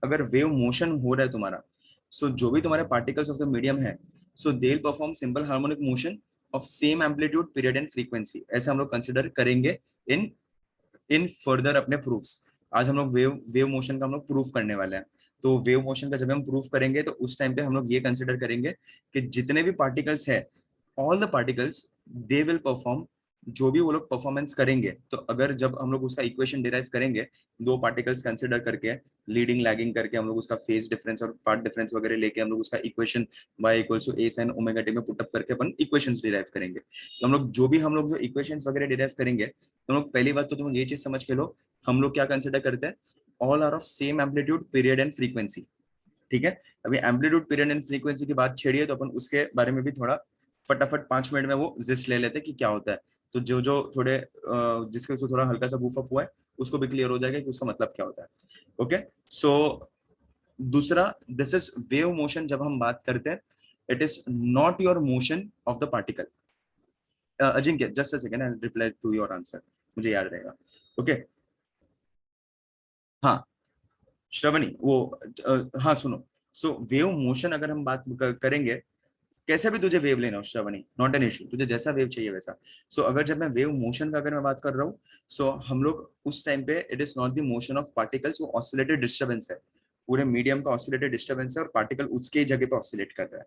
S1: अगर वेव मोशन हो रहा है तुम्हारा, सो जो भी तुम्हारे पार्टिकल्स ऑफ द मीडियम है, so they will perform simple harmonic motion of same amplitude period and frequency, ऐसा हम लोग कंसिडर करेंगे इन इन फर्दर अपने प्रूफ्स। आज हम लोग वेव वेव मोशन का हम लोग प्रूफ करने वाले हैं। तो वेव मोशन का जब हम प्रूफ करेंगे, तो उस टाइम पे हम लोग ये कंसिडर करेंगे कि जितने भी पार्टिकल्स है, all the particles, they will perform जो भी वो लोग परफॉर्मेंस करेंगे, तो अगर जब हम लोग उसका इक्वेशन डिराइव करेंगे, दो पार्टिकल्स कंसिडर करके, लीडिंग लैगिंग करके, हम लोग उसका फेज डिफरेंस और पार्ट डिफरेंस वगैरह लेके हम लोग उसका equation y equals to a sin omega t में पुटअप करके अपन इक्वेशंस डिराइव करेंगे। तो हम लोग जो इक्वेशंस वगैरह डिराइव करेंगे, तो हम लोग पहली बात तो तुम ये चीज समझ के लो, हम लोग क्या कंसिडर करते हैं, all are of same amplitude period and frequency. ठीक है, अभी एम्पलीट्यूड पीरियड एंड फ्रीक्वेंसी की बात छेड़ी है, तो अपन उसके बारे में भी थोड़ा फटाफट 5 मिनट में वो जिस्ट ले लेते हैं कि क्या होता है। तो जो जो थोड़े जिसके उसको थोड़ा हल्का सा बूफ अप हुआ है, उसको भी क्लियर हो जाएगा कि उसका मतलब क्या होता है। ओके, सो दूसरा, दिस इज वेव मोशन। जब हम बात करते हैं, it is not your motion of the particle. Ajinkya, just a second, I reply to your answer, मुझे याद रहेगा। ओके, हाँ श्रवणी, वो हाँ सुनो। सो वेव मोशन अगर हम बात करेंगे, कैसे भी तुझे वेव लेना हो श्रवणी, नॉट एन इशू, तुझे जैसा वेव चाहिए वैसा। सो अगर जब मैं वेव मोशन का अगर मैं बात कर रहा हूँ, सो हम लोग उस टाइम पे, it is not the motion of particles, वो ऑसिलेटेड डिस्टर्बेंस है, पूरे मीडियम का ऑसिलेटेड डिस्टर्बेंस है, और पार्टिकल उसके ही जगह पे ऑसिलेट कर रहा है।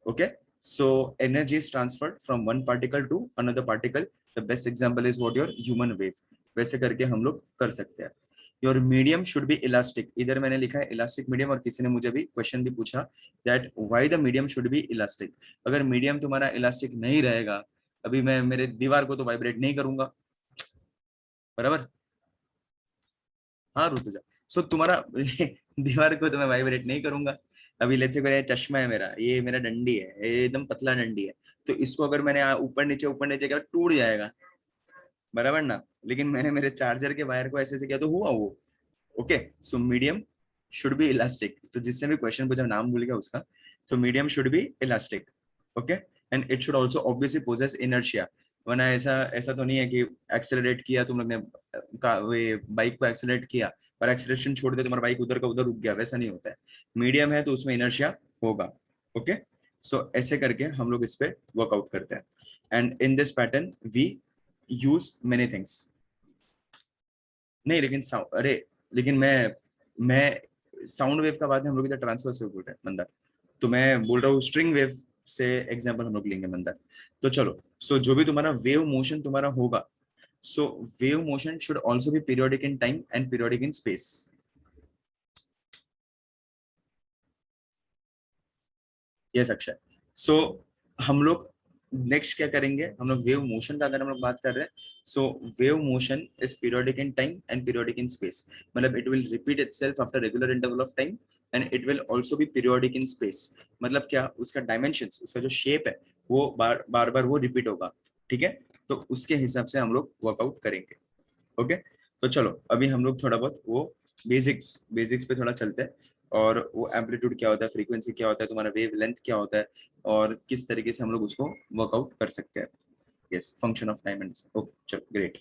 S1: Okay, so energy is transferred from one particle to another particle. The best example is what your human wave. वैसे करके हम लोग कर सकते हैं। Your medium should be elastic, इधर मैंने लिखा है इलास्टिक मीडियम, और किसी ने मुझे भी क्वेश्चन भी पूछा that why the medium should be elastic. अगर मीडियम तुम्हारा इलास्टिक नहीं रहेगा, अभी मैं मेरे दीवार को तो वाइब्रेट नहीं करूंगा, बराबर। हाँ ऋतुजा, सो तुम्हारा दीवार को तो मैं वाइब्रेट नहीं करूंगा। अभी लेट्स से मेरा चश्मा है, मेरा ये मेरा डंडी है, ये एकदम पतला डंडी है, तो इसको अगर मैंने ऊपर नीचे किया, टूट जाएगा, बराबर ना। लेकिन मैंने मेरे चार्जर के वायर को ऐसे से किया तो हुआ वो। Okay, so medium should be elastic. तो जिससे भी क्वेश्चन पूछा, नाम भूल गया उसका, तो medium should be elastic. Okay, and it should also obviously possess inertia. वरना ऐसा ऐसा तो नहीं है कि एक्सेलरेट किया तुम लोग ने, वे बाइक को एक्सेलरेट किया और एक्सेलरेशन छोड़ दिया, तुम्हारा बाइक उधर का उधर रुक गया, वैसा नहीं होता है। मीडियम है तो उसमें इनर्शिया होगा। ओके, सो ऐसे करके हम लोग इस पे वर्कआउट करते हैं, and in this pattern we use many things. नहीं लेकिन अरे, लेकिन मैं साउंड वेव का बाद में हम लोग इधर ट्रांसवर्स वेव बोल रहे हैं मंदार, तो मैं बोल रहा हूँ स्ट्रिंग वेव से एग्जांपल हम लोग लेंगे मंदार। तो चलो, सो जो भी तुम्हारा वेव मोशन तुम्हारा होगा, so wave motion should also be periodic in time and periodic in space. Yes Akshay. So हम लोग नेक्स्ट क्या करेंगे, हम लोग वेव मोशन का अगर हम लोग बात कर रहे हैं, so wave motion is periodic in time and periodic in space. मतलब it will repeat itself after regular interval of time, and it will also be periodic in space. मतलब क्या, उसका डायमेंशंस, उसका जो शेप है, वो बार बार वो रिपीट होगा। ठीक है, तो उसके हिसाब से हम लोग वर्कआउट करेंगे। ओके, तो चलो अभी हम लोग थोड़ा बहुत वो बेसिक्स बेसिक्स पे थोड़ा चलते हैं, और वो एम्पलीट्यूड क्या होता है, फ्रीक्वेंसी क्या होता है, तुम्हारा वेव लेंथ क्या होता है, और किस तरीके से हम लोग उसको वर्कआउट कर सकते हैं। Yes, function of time and okay, चलो ग्रेट।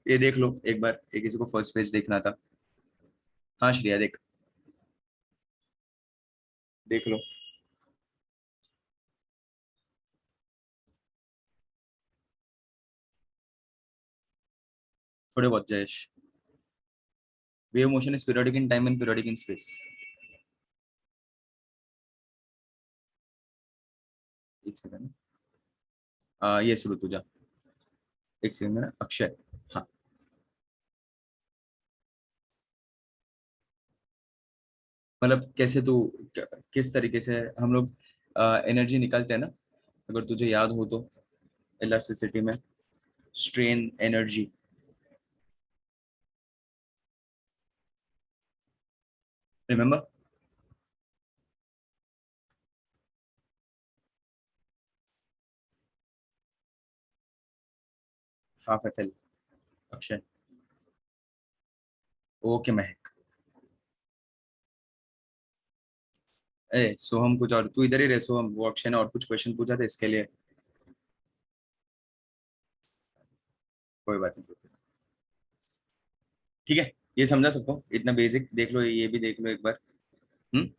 S1: ये देख लो एक बार, एक किसी को फर्स्ट पेज देखना था। हाँ श्रेया, देख, देख लो। थोड़े बहुत Jayesh, wave motion is periodic in time and periodic in space. एक सेकंड, ये शुरू तुझा, एक सेकंड मेरा अक्षय। हाँ, मतलब कैसे तू, किस तरीके से हम लोग एनर्जी निकालते हैं ना, अगर तुझे याद हो तो, इलास्टिसिटी में strain energy, remember, half F L. Akshay, okay महक। अरे सोहम, कुछ और, तू इधर ही रहे सोहम, वो अक्षय ने और कुछ क्वेश्चन पूछा था इसके लिए। कोई बात नहीं, ठीक है, ये समझा सबको, इतना बेसिक देख लो, ये भी देख लो एक बार। हम्म,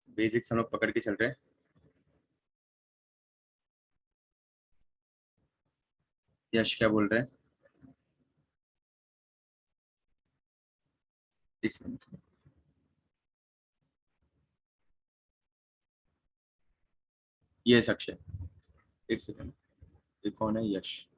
S1: बेसिक्स हम लोग पकड़ के चल रहे हैं। यश क्या बोल रहे हैं, एक सेकंड। यस अक्षय, एक सेकंड, ये कौन है, यश।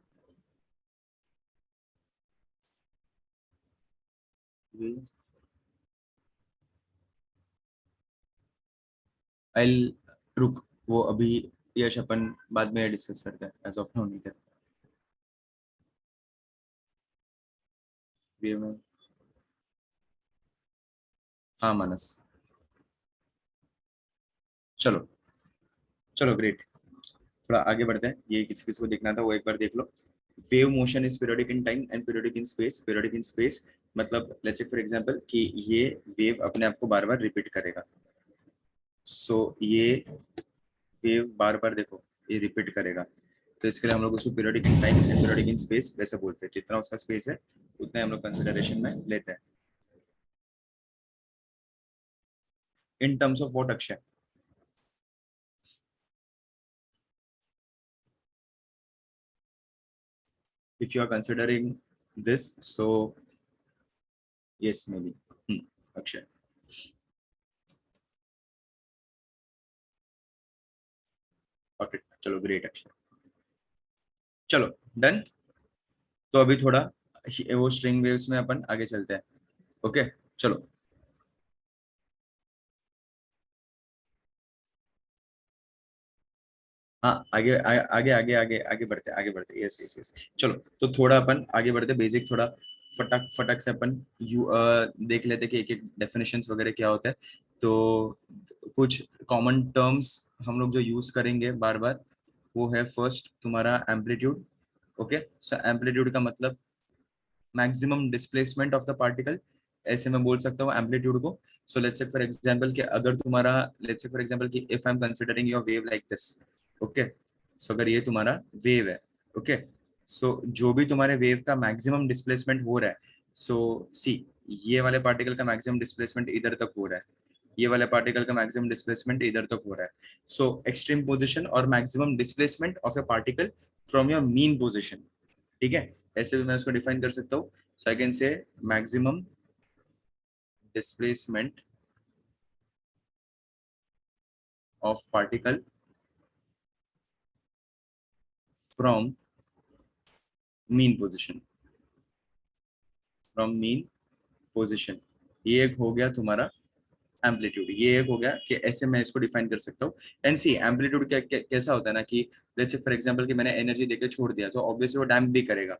S1: आई रुक, वो अभी यश अपन बाद में डिस्कस करते हैं, एज ऑफ नाउ नहीं करते। वेव में हाँ मानस, चलो चलो ग्रेट। थोड़ा आगे बढ़ते हैं, ये किसी किसी को देखना था वो एक बार देख लो। Wave motion is periodic in time and periodic in space. Periodic in space मतलब लेट्स से फॉर एग्जांपल कि ये वेव अपने आप को बार बार रिपीट करेगा। सो ये वेव बार बार देखो ये रिपीट करेगा, तो इसके लिए हम लोग उसको periodic in time and periodic in space वैसे बोलते हैं। जितना उसका स्पेस है उतना हम लोग कंसिडरेशन में लेते हैं। In terms of what Akshay? if you are considering this, so yes maybe। Akshay okay, चलो ग्रेट अक्षय, चलो डन। तो अभी थोड़ा वो स्ट्रिंग वेव्स में अपन आगे चलते हैं। ओके चलो, हाँ आगे आगे आगे आगे आगे बढ़ते आगे बढ़ते, यस यस यस। चलो तो थोड़ा अपन आगे बढ़ते, बेसिक थोड़ा फटक फटक से अपन यू देख लेते कि एक एक डेफिनेशंस वगैरह क्या होता है। तो कुछ कॉमन टर्म्स हम लोग जो यूज करेंगे बार बार, वो है फर्स्ट तुम्हारा एम्पलीट्यूड। ओके, सो एम्पलीट्यूड का मतलब maximum displacement of the particle, ऐसे मैं बोल सकता हूँ एम्पलीट्यूड को। So let's say for example कि अगर तुम्हारा, लेट्स से फॉर एग्जांपल कि if I am considering your wave like this. Okay, so अगर ये तुम्हारा वेव है, ओके, सो जो भी तुम्हारे वेव का मैक्सिमम डिस्प्लेसमेंट हो रहा है, सो सी ये वाले पार्टिकल का मैक्सिमम डिस्प्लेसमेंट इधर तक हो रहा है, ये वाले पार्टिकल का मैक्सिमम डिस्प्लेसमेंट इधर तक हो रहा है। सो एक्सट्रीम पोजिशन और maximum displacement of A particle from your mean position. ठीक है, ऐसे भी मैं उसको डिफाइन कर सकता हूँ। So I can say maximum displacement of particle from mean position, from mean position. ये एक हो गया तुम्हारा एम्पलीट्यूड, ये एक हो गया कि ऐसे मैं इसको डिफाइन कर सकता हूँ। एंड सी एम्पलीट्यूड कैसा होता है ना कि लेट्स से फॉर एग्जांपल कि मैंने एनर्जी देके छोड़ दिया, तो ऑब्वियसली वो डैम्प भी करेगा।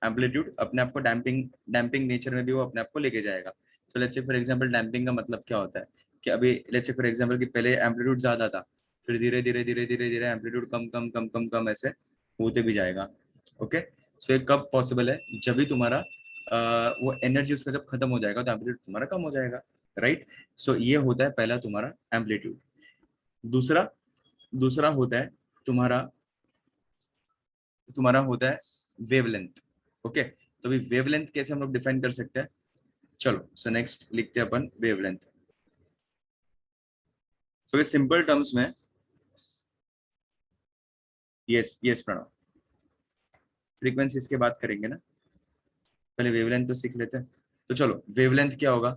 S1: एम्पलीट्यूड अपने आप को डैम्पिंग डैम्पिंग नेचर में भी वो अपने आप को लेके जाएगा। सो let's say for example damping का मतलब क्या होता है कि अभी लेट्स से फॉर एग्जांपल कि पहले एम्पलीट्यूड ज्यादा था, फिर धीरे धीरे धीरे धीरे धीरे एम्पलीट्यूड कम कम कम कम कम ऐसे होते भी जाएगा। ओके, सो ये कब पॉसिबल है? जब भी तुम्हारा वो एनर्जी उसका जब खत्म हो जाएगा तो एम्पलीट्यूड तुम्हारा कम हो जाएगा, राइट। सो ये होता है पहला तुम्हारा एम्पलीट्यूड। दूसरा दूसरा होता है तुम्हारा तुम्हारा होता है वेवलेंथ। ओके, तो अभी वेवलेंथ कैसे हम लोग डिफाइन कर सकते हैं? चलो सो नेक्स्ट लिखते हैं अपन वेवलेंथ। सो ये सिंपल टर्म्स में, यस यस प्रणव, फ्रीक्वेंसीज की बात करेंगे ना, पहले वेवलेंथ तो सीख लेते हैं। तो चलो वेवलेंथ क्या होगा?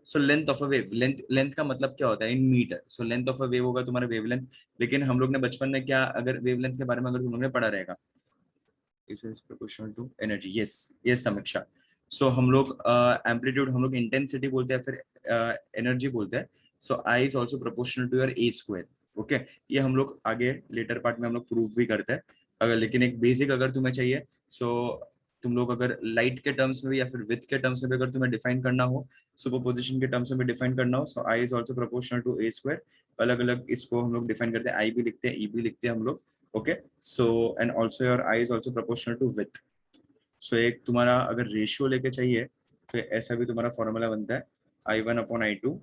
S1: So length of a wave, length length का मतलब क्या होता है in metre? So length of a wave होगा तुम्हारा वेवलेंथ। लेकिन हम लोग ने बचपन में क्या, अगर वेवलेंथ के बारे में अगर तुम लोग ने पढ़ा रहेगा, is proportional to energy, yes yes Samiksha. So हम लोग एम्पलीट्यूड हम लोग इंटेंसिटी बोलते हैं, फिर एनर्जी बोलते हैं। So I is also proportional to your A square. Okay, ये हम लोग आगे लेटर पार्ट में हम लोग प्रूव भी करते हैं। अगर लेकिन एक बेसिक अगर तुम्हें चाहिए, सो तुम लोग अगर लाइट के टर्म्स में भी या फिर विथ के टर्म्स में भी अगर तुम्हें डिफाइन करना हो, सुपरपोजिशन के टर्म्स में भी डिफाइन करना हो, so I is also proportional to A square. अलग अलग इसको हम लोग डिफाइन करते हैं, आई भी लिखते हैं, ई भी लिखते हैं हम लोग। Okay, so and also your I is also proportional to with. So एक तुम्हारा अगर रेशियो लेके चाहिए तो ऐसा भी तुम्हारा फॉर्मूला बनता है, I1/I2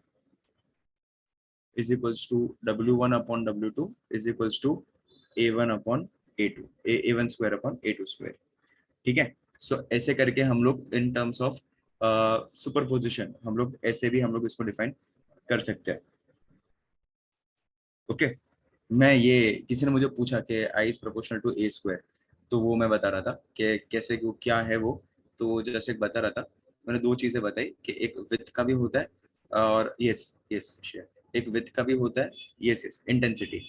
S1: is equals to W1/W2 is equals to A1/A2, A1 square upon A2 square. ठीक है, सो ऐसे करके हम लोग इन टर्म्स ऑफ सुपरपोजिशन हम लोग ऐसे भी हम लोग इसको डिफाइन कर सकते हैं। ओके, मैं ये किसी ने मुझे पूछा कि I is proportional to A square, तो वो मैं बता रहा था कि कैसे वो क्या है वो। तो जैसे एक बता रहा था, मैंने दो चीजें बताई कि एक विथ का भी होता है, और यस यस शेयर एक विथ का भी होता है, यस यस इंटेंसिटी।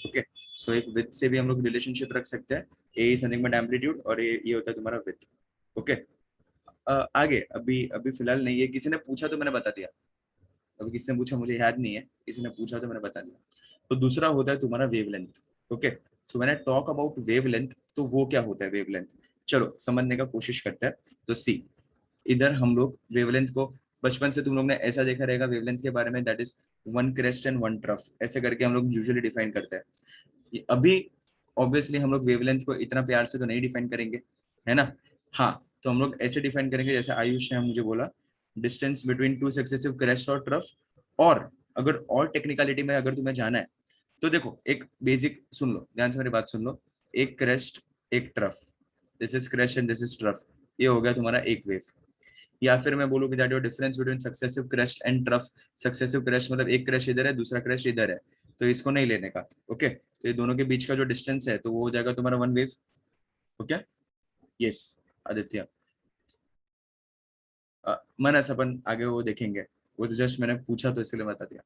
S1: ओके, सो एक विथ से भी हम लोग रिलेशनशिप रख सकते हैं, ए इज नथिंग बट एम्पलीट्यूड और ये होता है तुम्हारा विथ। ओके, आगे अभी अभी फिलहाल नहीं है, किसी ने पूछा तो मैंने बता दिया। अभी किसी ने पूछा मुझे याद नहीं है, किसी ने पूछा तो मैंने बता दिया। तो दूसरा होता है तुम्हारा वेवलेंथ। ओके, सो मैंने टॉक अबाउट वेवलेंथ, तो वो क्या होता है वेवलेंथ, चलो समझने का कोशिश करते हैं। तो सी, इधर हम लोग वेवलेंथ को, बचपन से तुम लोग ने ऐसा देखा रहेगा वेवलेंथ के बारे में, that is one crest and one trough, ऐसे करके हम लोग यूजुअली डिफाइन करते हैं। अभी ऑब्वियसली हम लोग वेवलेंथ को इतना प्यार से तो नहीं डिफाइन करेंगे, है ना। हाँ, तो हम लोग ऐसे डिफाइन करेंगे जैसे आयुष ने मुझे बोला, distance between two successive crest और ट्रफ। और अगर और टेक्निकलिटी में अगर तुम्हें जाना है तो देखो, एक बेसिक सुन लो, ध्यान से मेरी बात सुन लो। एक क्रेस्ट, एक trough, this is crest and this is trough, ये हो गया तुम्हारा एक वेव। या फिर मैं बोलूँ कि that your difference between successive crest and trough. Successive crest मतलब एक क्रेस्ट इधर है, दूसरा क्रेस्ट इधर है, तो इसको नहीं लेने का। ओके, तो ये दोनों के बीच का जो डिस्टेंस है तो वो हो जाएगा तुम्हारा one wave. Okay, yes Aditya. मनस अपन आगे वो देखेंगे, वो तो जस्ट मैंने पूछा तो इसलिए बता दिया।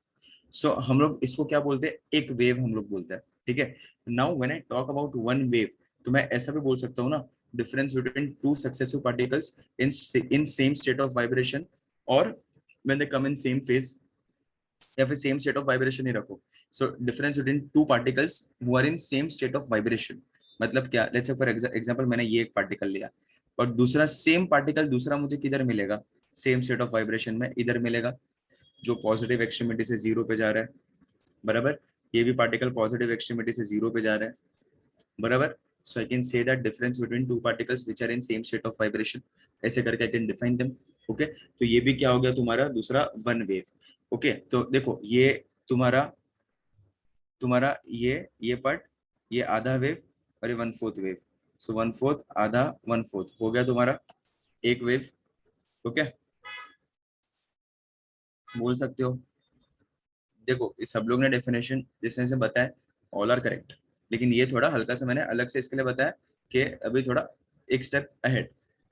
S1: सो हम लोग इसको क्या बोलते हैं, एक वेव हम लोग बोलते हैं, ठीक है। Now when I talk about one wave, तो मैं ऐसा भी बोल सकता हूँ ना, difference between two successive particles in same state of vibration, और when they come in same phase, या फिर सेम स्टेट ऑफ वाइब्रेशन ही रखो। So difference between two particles who are in same state of vibration, मतलब क्या, लेट्स से फॉर एग्जांपल मैंने ये एक पार्टिकल लिया, और दूसरा सेम पार्टिकल दूसरा मुझे किधर मिलेगा, सेम स्टेट ऑफ वाइब्रेशन में इधर मिलेगा, जो पॉजिटिव एक्सट्रीमिटी से जीरो पे जा रहा है, बराबर। ये भी पार्टिकल पॉजिटिव एक्सट्रीमिटी से जीरो पे जा रहा है, बराबर। So I can say that difference between two particles which are in same state of vibration, ऐसे करके I can define them. Okay, तो ये भी क्या हो गया तुम्हारा दूसरा वन वेव। ओके, तो देखो ये तुम्हारा तुम्हारा ये पार्ट, ये आधा वेव, और ये one fourth wave. So one fourth आधा वन फोर्थ हो गया तुम्हारा एक वेव। ओके, बोल सकते हो। देखो इस सब लोग ने डेफिनेशन जिस तरह से बताया, ऑल आर करेक्ट, लेकिन ये थोड़ा हल्का सा मैंने अलग से इसके लिए बताया कि अभी थोड़ा एक स्टेप अहेड।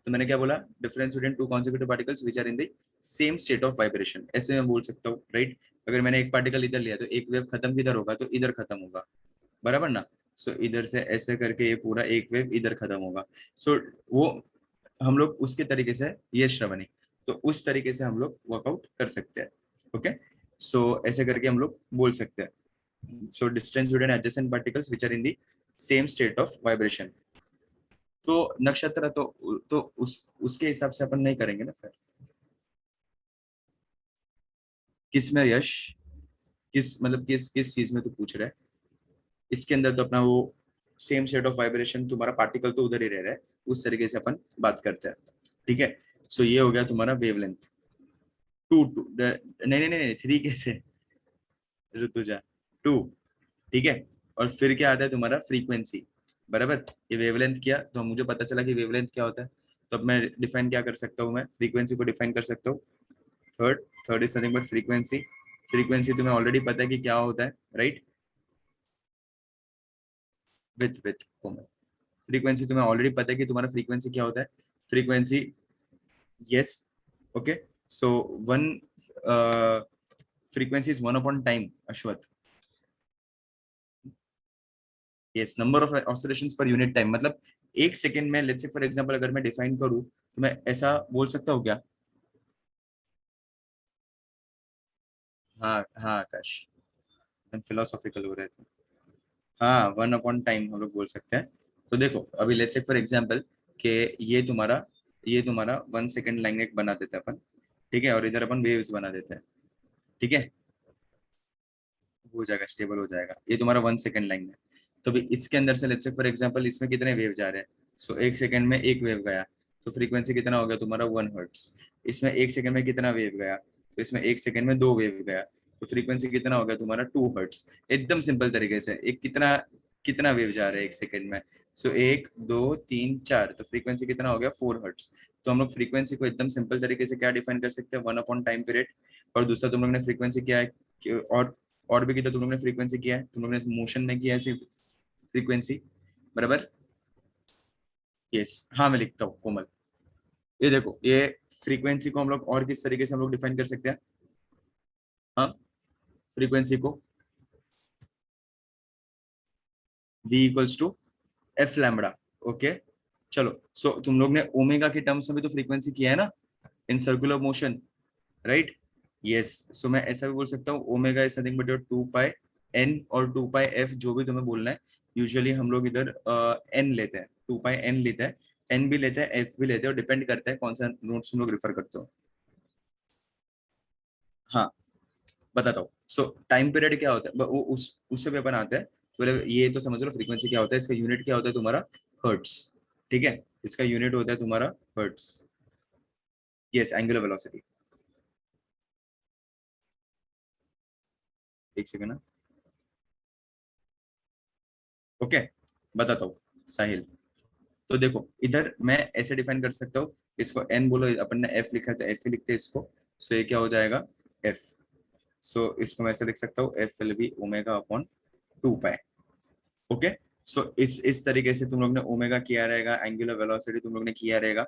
S1: तो मैंने क्या बोला, difference between two consecutive particles which are in the same state of vibration, ऐसे मैं बोल सकता हूँ, राइट। अगर मैंने एक पार्टिकल इधर लिया तो एक वेव खत्म किधर होगा, तो इधर खत्म होगा, बराबर ना। सो इधर से ऐसे करके ये पूरा एक वेव इधर खत्म होगा। सो वो हम लोग उसके तरीके से, ये श्रवणी, तो उस तरीके से हम लोग वर्कआउट कर सकते हैं। ओके, सो ऐसे करके हम लोग बोल सकते हैं। So distance between adjacent particles which are in the same state of vibration. तो नक्षत्र तो उसके हिसाब से अपन नहीं करेंगे ना फिर। किस में यश, किस मतलब किस किस चीज में तू पूछ रहा है, इसके अंदर तो अपना वो सेम स्टेट ऑफ वाइब्रेशन, तुम्हारा पार्टिकल तो उधर ही रह रहा है, उस तरीके से अपन बात करते हैं, ठीक है। सो ये हो गया तुम्हारा वेवलेंथ। टू टू नहीं नहीं नहीं, थ्री कैसे, ऋतुजा, टू, ठीक है। और फिर क्या आता है तुम्हारा फ्रीक्वेंसी, बराबर। ये वेवलेंथ किया तो मुझे पता चला कि वेवलेंथ क्या होता है, तो अब मैं डिफाइन क्या कर सकता हूँ, मैं फ्रीक्वेंसी को डिफाइन कर सकता हूँ। Third, third is something but frequency. Frequency तुम्हें ऑलरेडी पता है कि क्या होता है, राइट। विथ फ्रीक्वेंसी तुम्हें ऑलरेडी पता है कि तुम्हारा फ्रीक्वेंसी क्या होता है, frequency, yes. Okay, so one frequency is one upon time, Ashwath. Yes, number of oscillations per unit time, मतलब एक सेकंड में, लेट्स से फॉर एग्जांपल अगर मैं डिफाइन करूं तो मैं ऐसा बोल सकता हूँ क्या। हाँ हाँ आकाश, हम फिलोसॉफिकल हो रहे थे। हाँ, वन अपॉन टाइम हम लोग बोल सकते हैं। तो देखो अभी लेट्स से फॉर एग्जांपल कि ये तुम्हारा वन सेकंड लाइन एक बना देते हैं अपन, ठीक है, और इधर अपन वेव्स बना देते हैं, ठीक है। हो जाएगा, स्टेबल हो जाएगा, ये तुम्हारा वन सेकंड लाइन है। तो भी इसके अंदर से लेट्स से फॉर एग्जांपल इसमें कितने वेव जा रहे हैं, सो एक सेकंड में एक वेव गया, तो फ्रीक्वेंसी कितना हो गया तुम्हारा वन हर्ट्स। इसमें एक सेकंड में कितना वेव गया, तो इसमें एक सेकंड में दो वेव गया, तो फ्रीक्वेंसी कितना हो गया तुम्हारा टू हर्ट्स। एकदम सिंपल तरीके से, एक कितना कितना वेव जा रहा है एक सेकंड में, सो एक दो तीन चार, तो फ्रीक्वेंसी कितना हो गया फोर हर्ट्स। तो हम लोग फ्रीक्वेंसी को एकदम सिंपल तरीके से क्या डिफाइन कर सकते हैं, वन अपॉन टाइम पीरियड। और दूसरा तुम लोग ने फ्रीक्वेंसी क्या है और भी किया, तुम लोग ने फ्रीक्वेंसी किया है, तुम लोग ने मोशन में किया है सिर्फ फ्रीक्वेंसी, बराबर। यस, हाँ मैं लिखता हूँ कोमल। ये देखो ये फ्रीक्वेंसी को हम लोग और किस तरीके से हम लोग डिफाइन कर सकते हैं, हाँ, फ्रीक्वेंसी को v equals to f lambda. Okay, चलो सो तुम लोग ने ओमेगा के टर्म्स में भी तो फ्रीक्वेंसी किया है ना in circular motion, right? Yes, so मैं ऐसा भी बोल सकता हूँ omega is nothing but your 2 pi N और 2 पाई एफ, जो भी तुम्हें बोलना है। यूजुअली हम लोग इधर एन लेते हैं, 2 पाई एन लेते हैं, एन भी लेते हैं, एफ भी लेते हैं, और डिपेंड करता है कौन सा नोट्स तुम लोग रेफर करते हो। हाँ, बताता हूँ। सो टाइम पीरियड क्या होता है वो उससे भी अपन आते हैं। तो पहले ये तो समझ लो फ्रीक्वेंसी क्या होता है, इसका यूनिट क्या होता है तुम्हारा, हर्ट्स। ठीक है, इसका यूनिट होता है तुम्हारा हर्ट्स। Yes, angular velocity. एक सेकंड ना। ओके, बताता हूँ साहिल। तो देखो इधर मैं ऐसे डिफाइन कर सकता हूँ, इसको एन बोलो, अपन ने एफ लिखा है तो एफ ही लिखते हैं इसको। सो ये क्या हो जाएगा, एफ। सो इसको मैं ऐसे लिख सकता हूँ, F will be omega upon 2 pi. Okay, so इस तरीके से तुम लोग ने ओमेगा किया रहेगा, एंगुलर वेलोसिटी तुम लोग ने किया रहेगा,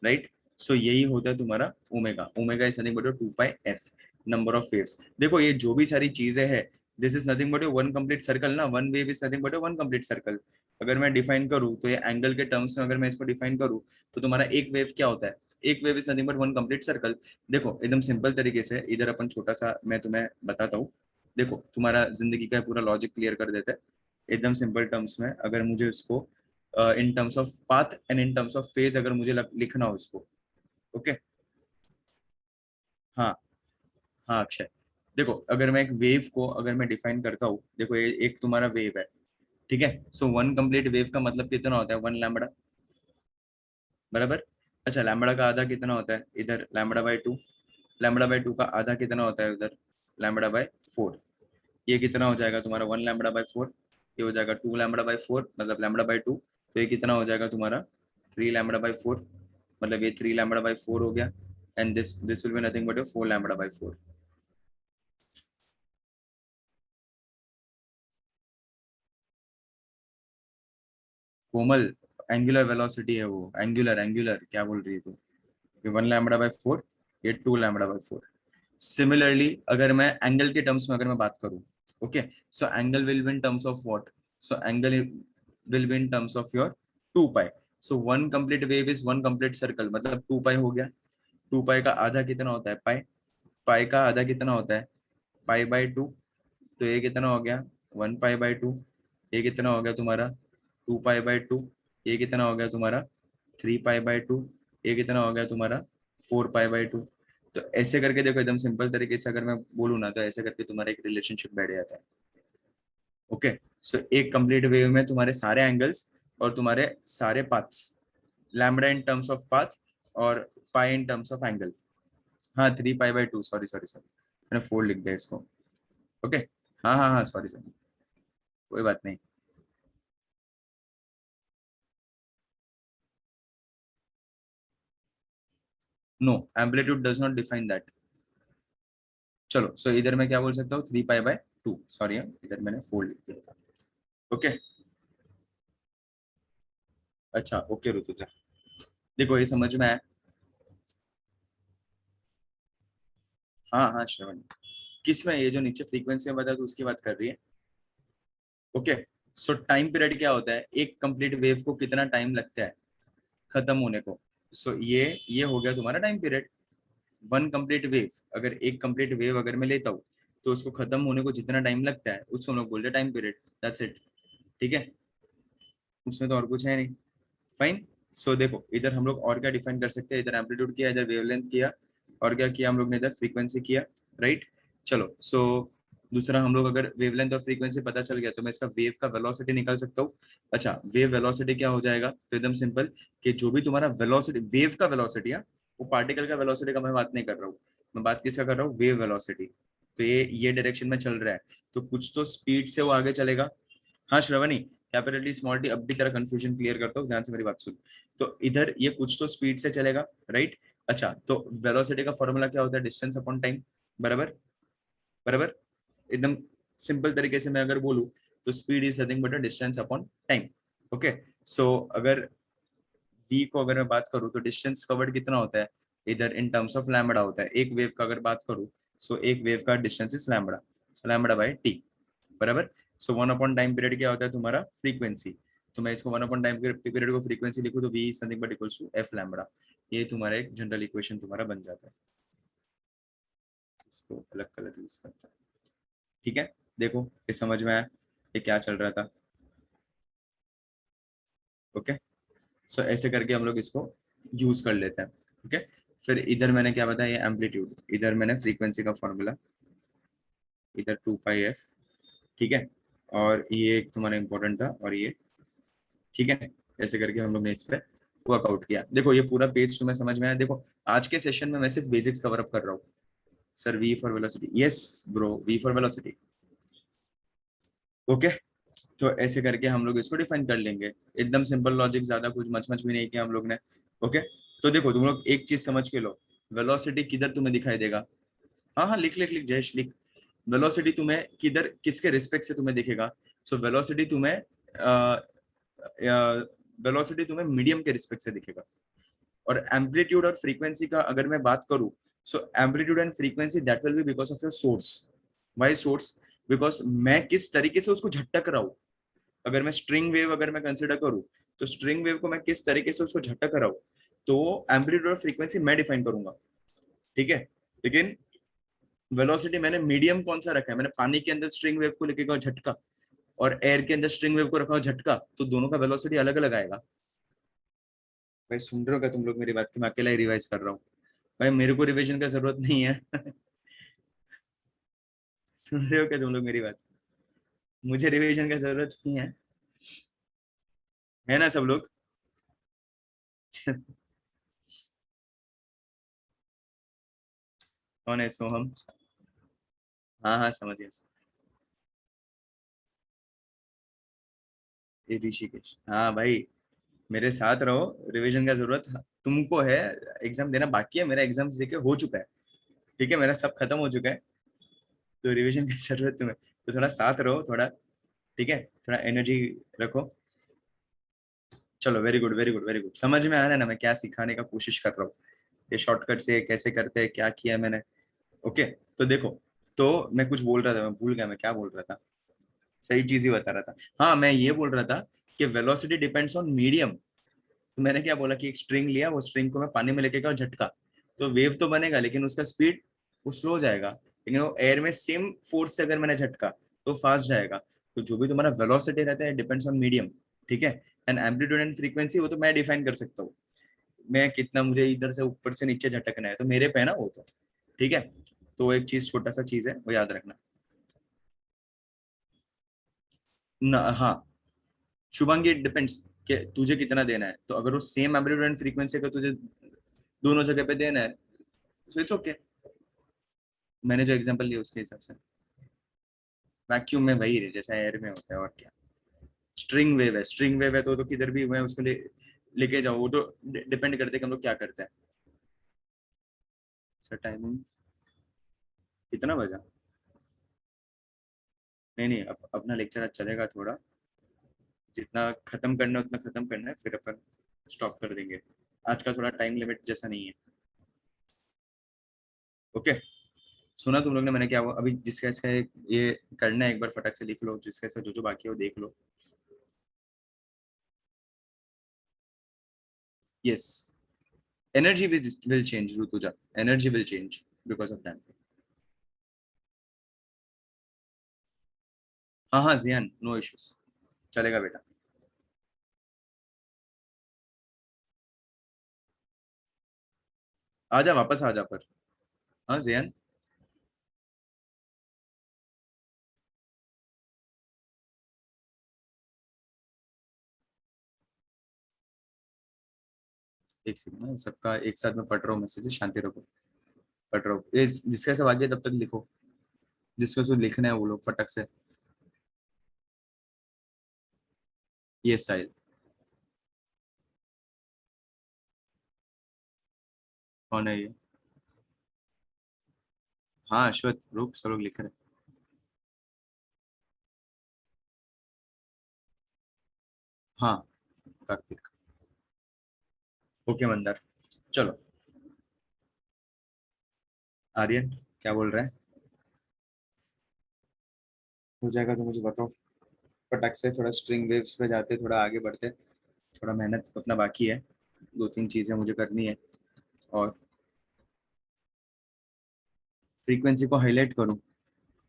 S1: राइट? सो यही होता है तुम्हारा omega. Omega is nothing but 2 pi F, number of waves. देखो ये जो भी सारी चीजें हैं, this is nothing but one complete circle ना, one wave is nothing but one complete circle. अगर मैं डिफाइन करूँ तो ये एंगल के टर्म्स में अगर मैं इसको डिफाइन करूँ, तो तुम्हारा एक वेव क्या होता है, एक wave is nothing but one complete circle. देखो एकदम सिंपल तरीके से इधर अपन छोटा सा मैं तुम्हें बताता हूँ। देखो तुम्हारा जिंदगी का पूरा लॉजिक क्लियर कर देते हैं एकदम सिंपल टर्म्स में। अगर मुझे उसको in terms of path and in terms of phase अगर मुझे लिखना हो इसको। ओके, हाँ, हाँ अक्षय। देखो अगर मैं एक वेव को अगर मैं डिफाइन करता हूँ, देखो ये एक तुम्हारा वेव है, ठीक है? सो वन कंप्लीट वेव का मतलब कितना होता है, 1 लैम्बडा, बराबर? अच्छा, लैम्बडा का आधा कितना होता है इधर, लैम्बडा बाई 2। लैम्बडा बाई 2 का आधा कितना होता है उधर, लैम्बडा बाई 4। ये कितना हो जाएगा तुम्हारा, 1 लैम्बडा बाई 4। ये हो जाएगा 2 लैम्बडा बाई 4, मतलब लैम्बडा बाई 2। तो ये कितना हो जाएगा तुम्हारा, 3 लैम्बडा बाई 4, मतलब ये 3 लैम्बडा बाई 4 हो गया। And this will be nothing but 4 lambda by 4। Komal, angular velocity है वो, एंगुलर एंगुलर क्या बोल रही है तू? ये 1 लैम्बडा बाई 4, ये 2 लैम्बडा बाई 4। सिमिलरली अगर मैं एंगल के टर्म्स में अगर मैं बात करूं, okay, so angle will be in terms of what, so angle will be in terms of your 2 pi. So one complete wave is one complete circle, मतलब 2 पाई हो गया। 2 पाई का आधा कितना होता है, पाई। पाई का आधा कितना होता है, पाई बाई 2। तो ये कितना हो गया, 1 पाई बाई 2। ये कितना हो गया तुम्हारा, 2 पाई बाई 2। ये कितना हो गया तुम्हारा, 3 पाई बाई 2। ये कितना हो गया तुम्हारा, 4 पाई बाई 2। तो ऐसे करके देखो एकदम सिंपल तरीके से अगर मैं बोलूँ ना, तो ऐसे करके तुम्हारा एक रिलेशनशिप बैठ जाता है। ओके, सो एक कंप्लीट वेव में तुम्हारे सारे एंगल्स और तुम्हारे सारे paths, lambda in terms of path और पाई इन टर्म्स ऑफ एंगल। हाँ, 3 pi by 2, sorry sorry sorry, मैंने 4 लिख दिया इसको। ओके, हाँ हाँ हाँ, सॉरी सॉरी, कोई बात नहीं। No, amplitude does not define that. चलो सो इधर मैं क्या बोल सकता हूँ, 3 पाई बाई 2, सॉरी इधर मैंने 4 लिख दिया था। ओके, अच्छा ओके ऋतुजा, देखो ये समझ में आया। हाँ हाँ श्रवण, किस में, ये जो नीचे फ्रीक्वेंसी में बता तो उसकी बात कर रही है। ओके, सो टाइम पीरियड क्या होता है, एक कंप्लीट वेव को कितना टाइम लगता है खत्म होने को। सो ये हो गया तुम्हारा time period. One complete wave, अगर एक कंप्लीट वेव अगर मैं लेता हूँ, तो उसको खत्म होने को जितना टाइम लगता है उसको हम लोग बोलते हैं टाइम पीरियड। दैट्स इट, ठीक है? उसमें तो और कुछ है नहीं। फाइन। सो देखो इधर हम लोग और क्या डिफाइन कर सकते हैं, इधर एम्पलीट्यूड किया, इधर वेवलेंथ किया, और क्या किया हम लोग ने, इधर फ्रीक्वेंसी किया, राइट? चलो सो दूसरा हम लोग अगर वेवलेंथ और फ्रीक्वेंसी पता चल गया, तो मैं इसका वेव का वेलोसिटी निकाल सकता हूँ। अच्छा, वेव वेलोसिटी क्या हो जाएगा, तो एकदम सिंपल, कि जो भी तुम्हारा वेलोसिटी, वेव का वेलोसिटी है, वो पार्टिकल का वेलोसिटी का मैं बात नहीं कर रहा हूँ, मैं बात किसका कर रहा हूँ, वेव वेलोसिटी। तो ये डायरेक्शन में चल रहा है, तो कुछ तो स्पीड से वो आगे चलेगा। हाँ Shravani, capital T small T, अब भी तेरा कंफ्यूजन क्लियर करता हूँ, ध्यान से मेरी बात सुन। तो इधर ये कुछ तो स्पीड से चलेगा, राइट? अच्छा, तो वेलोसिटी का फॉर्मूला क्या होता है, डिस्टेंस अपॉन टाइम, बराबर? बराबर, एकदम सिंपल तरीके से मैं अगर बोलूँ, तो speed is nothing but distance upon time. Okay, so अगर v को अगर मैं बात करूँ, तो डिस्टेंस कवर्ड कितना होता है इधर, इन टर्म्स ऑफ लैम्बडा होता है। एक वेव का अगर बात करूँ, सो एक वेव का distance is lambda, so lambda by T, बराबर? सो 1 अपॉन टाइम पीरियड क्या होता है तुम्हारा, फ्रीक्वेंसी। तो मैं इसको 1 अपॉन टाइम पीरियड को फ्रीक्वेंसी लिखूं तो v is nothing but equals to f lambda. ये तुम्हारा एक जनरल इक्वेशन तुम्हारा बन जाता है। इसको अलग कलर यूज करता है। ठीक है, देखो ये समझ में आया ये क्या चल रहा था। ओके, सो ऐसे करके हम लोग इसको यूज कर लेते हैं। ओके, फिर इधर मैंने क्या बताया, ये एम्पलीट्यूड, इधर मैंने फ्रीक्वेंसी का फॉर्मूला, इधर 2πf। ठीक है, और ये एक तुम्हारा इंपॉर्टेंट था, और ये ठीक है। ऐसे करके हम लोग ने इस पे वर्कआउट किया। देखो ये पूरा पेज तुम्हें समझ में आया। देखो आज के सेशन में मैं सिर्फ बेसिक्स कवर अप कर रहा हूँ। Sir v for velocity, yes bro, v for velocity. Okay, तो ऐसे करके हम लोग इसको डिफाइन कर लेंगे। एकदम सिंपल लॉजिक, ज्यादा कुछ मच मच भी नहीं किया हम लोग ने। ओके, तो देखो तुम लोग एक चीज समझ के लो, वेलोसिटी किधर तुम्हें दिखाई देगा। हाँ हाँ, लिख लिख लिख जयेश लिख। वेलोसिटी तुम्हें किधर, किसके रिस्पेक्ट से तुम्हें दिखेगा। सो वेलोसिटी तुम्हें वेलोसिटी तुम्हें मीडियम के रिस्पेक्ट से दिखेगा। और एम्पलीट्यूड और फ्रीक्वेंसी का अगर मैं बात करूं, so amplitude and frequency that will be because of your source. Why source? Because मैं किस तरीके से उसको झटक रहा हूं। अगर मैं स्ट्रिंग वेव अगर मैं कंसिडर करूं, तो स्ट्रिंग वेव को मैं किस तरीके से उसको झटक रहा हूं, तो एम्पलीट्यूड और फ्रीक्वेंसी मैं डिफाइन करूंगा। ठीक है, लेकिन वेलोसिटी मैंने मीडियम कौन सा रखा है, मैंने पानी के अंदर स्ट्रिंग वेव को लेके झटका और एयर के अंदर स्ट्रिंग वेव को रखा झटका, तो दोनों का वेलोसिटी अलग अलग आएगा। भाई सुन रहे हो क्या तुम लोग मेरी बात की? मैं अकेला ही रिवाइज कर रहा हूँ। भाई मेरे को रिवीजन का जरूरत नहीं है। सुन रहे हो क्या तुम लोग मेरी बात? मुझे रिवीजन का जरूरत नहीं है ना सब लोग? कौन है सोहम? हाँ हाँ समझ गया। ये ऋषिकेश, हाँ भाई मेरे साथ रहो। रिवीजन का जरूरत तुमको है। एग्जाम देना बाकी है, मेरा एग्जाम देके हो चुका है। ठीक है, मेरा सब खत्म हो चुका है। तो रिवीजन की जरूरत तुम्हें, तो थोड़ा साथ रहो थोड़ा। ठीक है, थोड़ा एनर्जी रखो। चलो, very good very good very good. समझ में आ रहा है ना मैं क्या सिखाने का कोशिश कर रहा हूँ, ये शॉर्टकट से कैसे करते हैं, क्या किया मैंने। ओके, तो देखो, तो मैं कुछ बोल रहा था, मैं भूल गया मैं क्या बोल रहा था। सही चीज ही बता रहा था। हाँ, मैं ये बोल रहा था कि वेलोसिटी डिपेंड्स ऑन मीडियम। तो मैंने क्या बोला कि एक स्ट्रिंग लिया, वो स्ट्रिंग को मैं पानी में लेके गया और झटका, तो वेव तो बनेगा लेकिन उसका स्पीड वो स्लो हो जाएगा। लेकिन वो एयर में सेम फोर्स से अगर मैंने झटका तो फास्ट जाएगा। तो जो भी तुम्हारा वेलोसिटी रहता है डिपेंड्स ऑन मीडियम। ठीक है, एंड एम्पलीट्यूड एंड फ्रीक्वेंसी वो तो मैं डिफाइन कर सकता हूँ। मैं कितना, मुझे इधर से ऊपर से नीचे झटकना है तो मेरे पे है ना वो तो। ठीक है, तो एक चीज, छोटा सा चीज है वो याद रखना ना। हाँ शुभांगी, इट डिपेंड्स कि तुझे कितना देना है। तो अगर वो सेम एम्पलीट्यूड एंड फ्रीक्वेंसी का तुझे दोनों जगह पे देना है, सो इट्स ओके। मैंने जो एग्जांपल लिया उसके हिसाब से वैक्यूम में वही है जैसा एयर में होता है, और क्या। स्ट्रिंग वेव है, स्ट्रिंग वेव है तो किधर भी मैं उसको लेके जाऊँ, वो तो डिपेंड करते हैं कि हम लोग क्या करते हैं। सर टाइमिंग कितना बजा? नहीं नहीं, अपना लेक्चर आज चलेगा थोड़ा, जितना खत्म करना है उतना खत्म करना है, फिर अपन स्टॉप कर देंगे। आज का थोड़ा टाइम लिमिट जैसा नहीं है। ओके, सुना तुम लोग ने मैंने क्या हुआ अभी, जिसका इसका ये करना है एक बार फटाक से लिख लो, जिसका इसका जो जो बाकी है वो देख लो। Yes, energy will change Rutuja, energy will change because of time. हाँ हाँ जियान, नो इश्यूज, चलेगा बेटा। आजा वापस आजा पर। हाँ जियान, एक सेकंड ना, सबका एक साथ में पढ़ रहा हूँ मैसेज, शांति रखो। पढ़ रहा हूँ, ये जिसका सब आगे तब तक लिखो, जिसको जो लिखना है वो लोग फटक से। ये साहिल, कौन है ये? हाँ अश्वत, रुक सब लोग लिख रहे हैं। हाँ कार्तिक, ओके मंदार, चलो। आर्यन क्या बोल रहा है? हो जाएगा तो मुझे बताओ। फटाक से थोड़ा स्ट्रिंग वेव्स पे जाते, थोड़ा आगे बढ़ते। थोड़ा मेहनत अपना बाकी है, 2-3 चीजें मुझे करनी है। और फ्रीक्वेंसी को हाईलाइट करूं,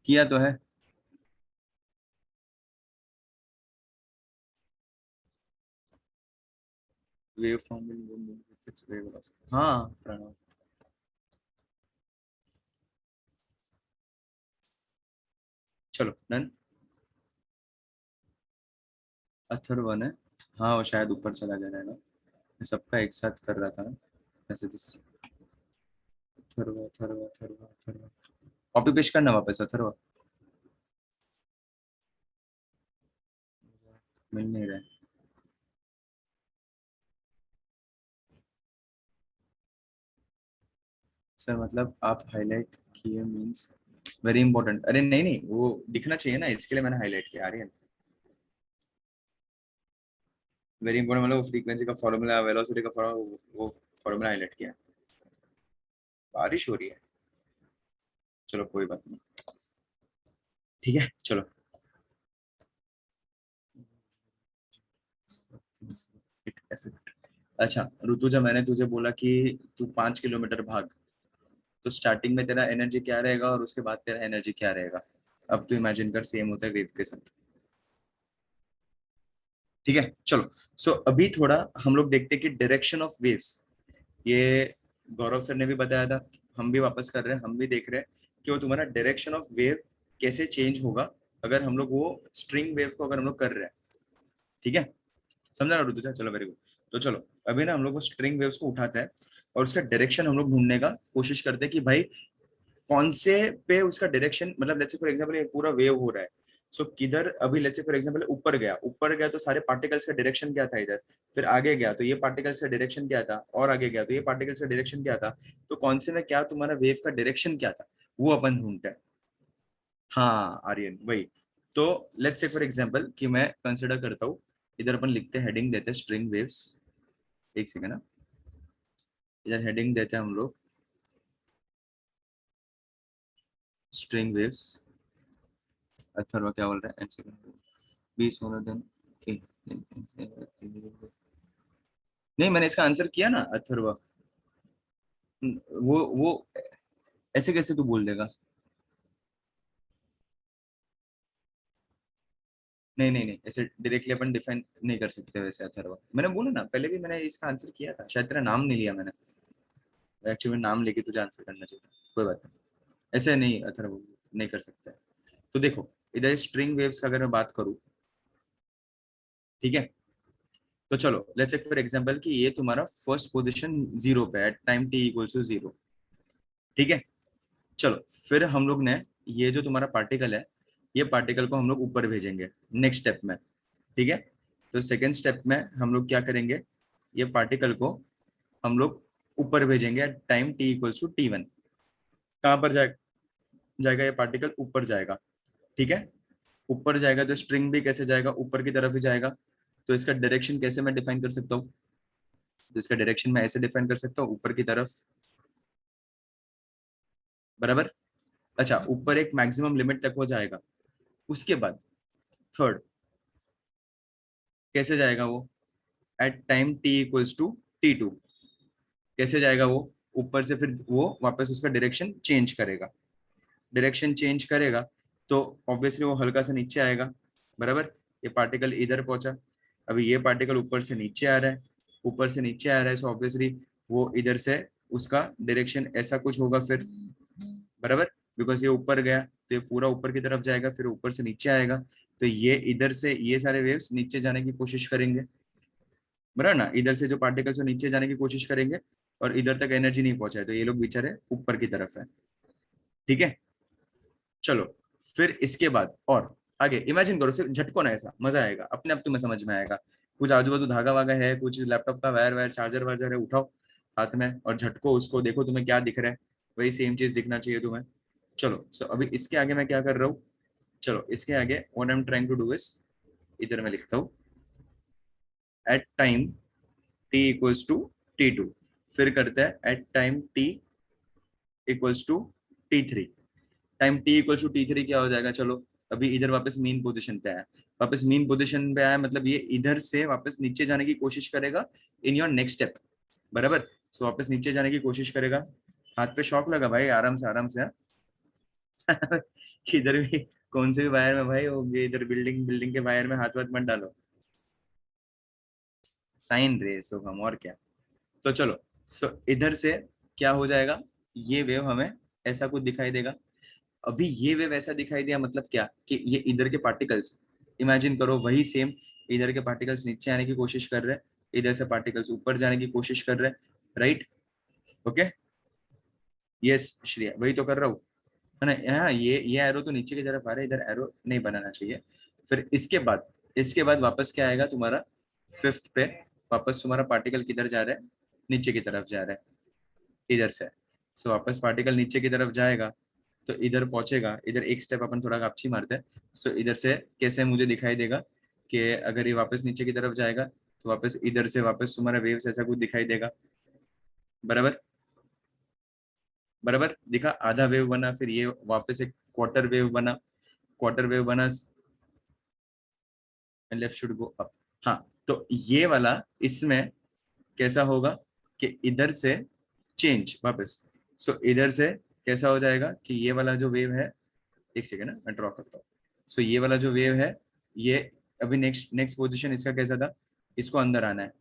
S1: किया तो है। वेव फॉर्म हाँ प्रणव। चलो डन। अथर्व ने, हाँ वो शायद ऊपर चला गया रहेगा, मैं सबका एक साथ कर रहा था ना messages. Atharva Atharva Atharva Atharva, copy paste करना वापस अथर्व, मिल नहीं रहा है। सर मतलब आप हाईलाइट किए मींस वेरी इंपॉर्टेंट, अरे नहीं नहीं वो दिखना चाहिए ना, इसके लिए मैंने हाईलाइट किया आर्यन। वेरी इंपॉर्टेंट मतलब फ्रीक्वेंसी का फॉर्मूला, वेलोसिटी का फॉर्मूला, वो फॉर्मूला हाईलाइट किया। बारिश हो रही है, चलो कोई बात नहीं, ठीक है चलो। अच्छा ऋतु, जब मैंने तुझे बोला कि तू 5 किलोमीटर भाग, तो स्टार्टिंग में तेरा एनर्जी क्या रहेगा और उसके बाद तेरा एनर्जी क्या रहेगा? अब तू इमेजिन कर, सेम होता है वेव के साथ। ठीक है चलो। सो अभी थोड़ा हम लोग देखते हैं कि डायरेक्शन ऑफ वेव्स, ये गौरव सर ने भी बताया था, हम भी वापस कर रहे हैं, हम भी देख रहे हैं कि वो तुम्हारा डायरेक्शन ऑफ वेव कैसे चेंज होगा अगर हम लोग वो स्ट्रिंग वेव को अगर हम लोग कर रहे हैं। ठीक है, समझा ना ऋतुजा? चलो वेरी गुड। तो चलो अभी ना हम लोग वो स्ट्रिंग वेव्स को उठाते हैं और उसका डायरेक्शन हम लोग ढूंढने का कोशिश करते हैं कि भाई कौन से पे उसका डायरेक्शन, मतलब लेट्स से फॉर एग्जांपल ये पूरा वेव हो रहा है, सो किधर अभी लेट्स से फॉर एग्जांपल ऊपर गया, ऊपर गया तो सारे पार्टिकल्स का डायरेक्शन क्या था इधर, फिर आगे गया तो ये पार्टिकल्स का डायरेक्शन क्या था, और आगे गया तो ये पार्टिकल्स का डायरेक्शन क्या था, तो कौन से में क्या तुम्हारा वेव का डायरेक्शन क्या था, वो अपन ढूंढते हैं। हाँ आर्यन वही। तो लेट्स से फॉर एग्जांपल कि मैं कंसिडर करता हूँ, इधर अपन लिखते हैं, हेडिंग देते हैं स्ट्रिंग वेव्स, एक सेकेंड ना, इधर हेडिंग देते हैं हम लोग स्ट्रिंग वेव्स। अथर्व क्या बोल रहा है, एक सेकेंड, 20 दिन। नहीं मैंने इसका आंसर किया ना अथर्व। वो ऐसे कैसे तू बोल देगा? नहीं नहीं नहीं, ऐसे डायरेक्टली अपन डिफाइन नहीं कर सकते वैसे अथर्व, मैंने बोला ना पहले भी, मैंने इसका आंसर किया था, शायद तेरा नाम नहीं लिया मैंने, एक्चुअली नाम लेके तुझे आंसर करना चाहिए, कोई बात नहीं, ऐसे नहीं अथर्व, नहीं कर सकते। तो देखो इधर स्ट्रिंग वेव्स का अगर मैं बात करूँ, ठीक है, तो चलो लेट्स से फॉर एग्जांपल कि ये तुम्हारा फर्स्ट पोजीशन जीरो पे at time t equals to zero. ठीक है चलो, फिर हम लोग ने ये जो तुम्हारा पार्टिकल है, ये पार्टिकल को हम लोग ऊपर भेजेंगे नेक्स्ट स्टेप में। ठीक है, तो सेकेंड स्टेप में हम लोग क्या करेंगे, ये पार्टिकल को हम लोग ऊपर भेजेंगे at time t equals to t 1। कहाँ पर जाएगा ये पार्टिकल? ऊपर जाएगा। ठीक है, ऊपर जाएगा तो स्ट्रिंग भी कैसे जाएगा? ऊपर की तरफ ही जाएगा। तो इसका डायरेक्शन कैसे मैं डिफाइन कर सकता हूँ? तो इसका डायरेक्शन मैं ऐसे डिफाइन कर सकता हूँ, ऊपर की तरफ, बराबर। अच्छा ऊपर एक मैक्सिमम लिमिट तक हो जाएगा, उसके बाद थर्ड कैसे जाएगा वो? At time t equals to T2। कैसे जाएगा वो? ऊपर से फिर वो वापस उसका डायरेक्शन चेंज करेगा, डायरेक्शन चेंज करेगा तो ऑब्वियसली वो हल्का सा नीचे आएगा, बराबर। ये पार्टिकल इधर पहुंचा, अभी ये पार्टिकल ऊपर से नीचे आ रहा है, ऊपर से नीचे आ रहा है, सो ऑब्वियसली वो इधर से उसका डायरेक्शन ऐसा कुछ होगा फिर, बराबर। बिकॉज ये ऊपर गया तो ये पूरा ऊपर की तरफ जाएगा, फिर ऊपर से नीचे आएगा, तो ये इधर से ये सारे वेव्स नीचे जाने की कोशिश करेंगे, बराबर ना। इधर से जो पार्टिकल्स नीचे जाने की कोशिश करेंगे और इधर तक एनर्जी नहीं पहुंचाए, तो ये लोग बेचारे ऊपर की तरफ है। ठीक है चलो, फिर इसके बाद और आगे इमेजिन करो, सिर्फ झटको ना, ऐसा मजा आएगा, अपने आप तुम्हें समझ में आएगा। कुछ आजू बाजू धागा वागा है, कुछ लैपटॉप का वायर वायर चार्जर वार्जर है, उठाओ हाथ में और झटको उसको, देखो तुम्हें क्या दिख रहा है, वही सेम चीज दिखना चाहिए तुम्हें। चलो सो अभी इसके आगे मैं क्या कर रहा हूँ, चलो इसके आगे what I am trying to do is, इधर मैं लिखता हूँ at time t equals to T2, फिर करते हैं at time t equals to T3। Time t equals to T3 क्या हो जाएगा? चलो अभी इधर वापस मीन पोजीशन पे आया, वापस मीन पोजीशन पे आया, मतलब ये इधर से वापस नीचे जाने की कोशिश करेगा इन योर नेक्स्ट स्टेप, बराबर। सो वापस नीचे जाने की कोशिश करेगा। हाथ पे शॉक लगा भाई, आराम से आराम से, हाँ? इधर भी कौन से भी वायर में भाई वो, ये इधर बिल्डिंग बिल्डिंग के वायर में हाथ वाथ मत डालो, साइन रेस हो हम, और क्या। तो चलो, सो इधर से क्या हो जाएगा, ये वेव हमें ऐसा कुछ दिखाई देगा। अभी ये वेव ऐसा दिखाई दिया मतलब क्या, कि ये इधर के पार्टिकल्स, इमेजिन करो वही सेम, इधर के पार्टिकल्स नीचे आने की कोशिश कर रहे हैं, इधर से पार्टिकल्स ऊपर जाने की कोशिश कर रहे हैं, राइट। ओके, यस श्रेया, वही तो कर रहा हूँ, है ना। यहाँ ये एरो तो नीचे की तरफ आ रहा है, इधर एरो नहीं बनाना चाहिए। फिर इसके बाद वापस क्या आएगा तुम्हारा, फिफ्थ पे वापस तुम्हारा पार्टिकल किधर जा रहा है, नीचे की तरफ जा रहा है, इधर से। सो वापस पार्टिकल नीचे की तरफ जाएगा, तो इधर पहुंचेगा, इधर एक स्टेप अपन थोड़ा कापची मारते हैं। सो इधर से कैसे मुझे दिखाई देगा कि अगर ये वापस नीचे की तरफ जाएगा, तो वापस इधर से वापस तुम्हारा वेव्स ऐसा कुछ दिखाई देगा, बराबर। बराबर दिखा, आधा वेव बना, फिर ये वापस एक क्वार्टर वेव बना, क्वार्टर वेव बना, लेफ्ट शुड गो अप। हाँ, तो ये वाला इसमें कैसा होगा कि इधर से चेंज वापस, सो इधर से कैसा हो जाएगा कि ये वाला जो वेव है, एक सेकेंड मैं ड्रॉ करता हूँ। सो ये वाला जो वेव है, ये अभी नेक्स्ट नेक्स्ट पोजीशन इसका कैसा था, इसको अंदर आना है,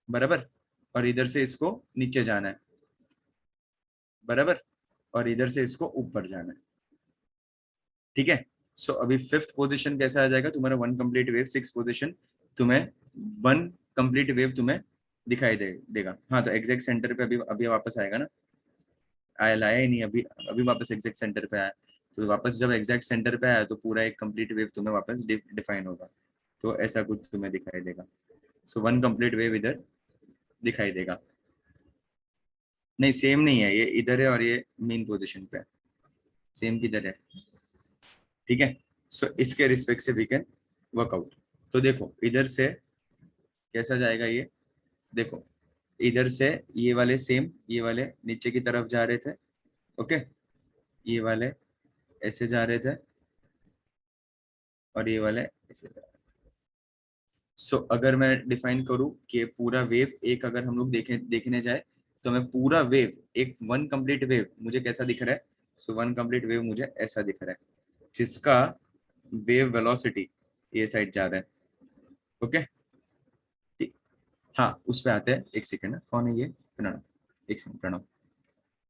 S1: बराबर, और इधर से इसको नीचे जाना है, बराबर, और इधर से इसको ऊपर जाना है, ठीक है। सो अभी फिफ्थ पोजीशन कैसा आ जाएगा तुम्हारा, one complete wave, six position तुम्हें वन कंप्लीट वेव तुम्हें दिखाई देगा। हाँ, तो एग्जैक्ट सेंटर पे अभी अभी वापस आएगा ना, लाया ही नहीं अभी, अभी वापस एग्जैक्ट सेंटर पे आया। तो वापस जब एग्जैक्ट सेंटर पे आया तो पूरा एक कंप्लीट वेव तुम्हें वापस डिफाइन होगा, तो ऐसा कुछ तुम्हें दिखाई देगा। सो वन कंप्लीट वेव इधर दिखाई देगा। नहीं, सेम नहीं है, ये इधर है और ये मेन पोजिशन पे है, सेम किधर है, ठीक है। सो इसके रिस्पेक्ट से वी कैन वर्कआउट। तो देखो इधर से कैसा जाएगा ये, देखो इधर से ये वाले सेम, ये वाले नीचे की तरफ जा रहे थे, ओके, ये वाले ऐसे जा रहे थे, और ये वाले ऐसे जा रहे थे। सो अगर मैं डिफाइन करूं कि पूरा वेव एक, अगर हम लोग देखने जाए, तो मैं पूरा वेव एक वन कंप्लीट वेव मुझे कैसा दिख रहा है, सो वन कंप्लीट वेव मुझे ऐसा दिख रहा है, जिसका वेव वेलोसिटी ये साइड जा रहा है, ओके। हाँ, उस पे आते हैं, एक सेकेंड, कौन है ये, प्रणव, एक सेकेंड प्रणव,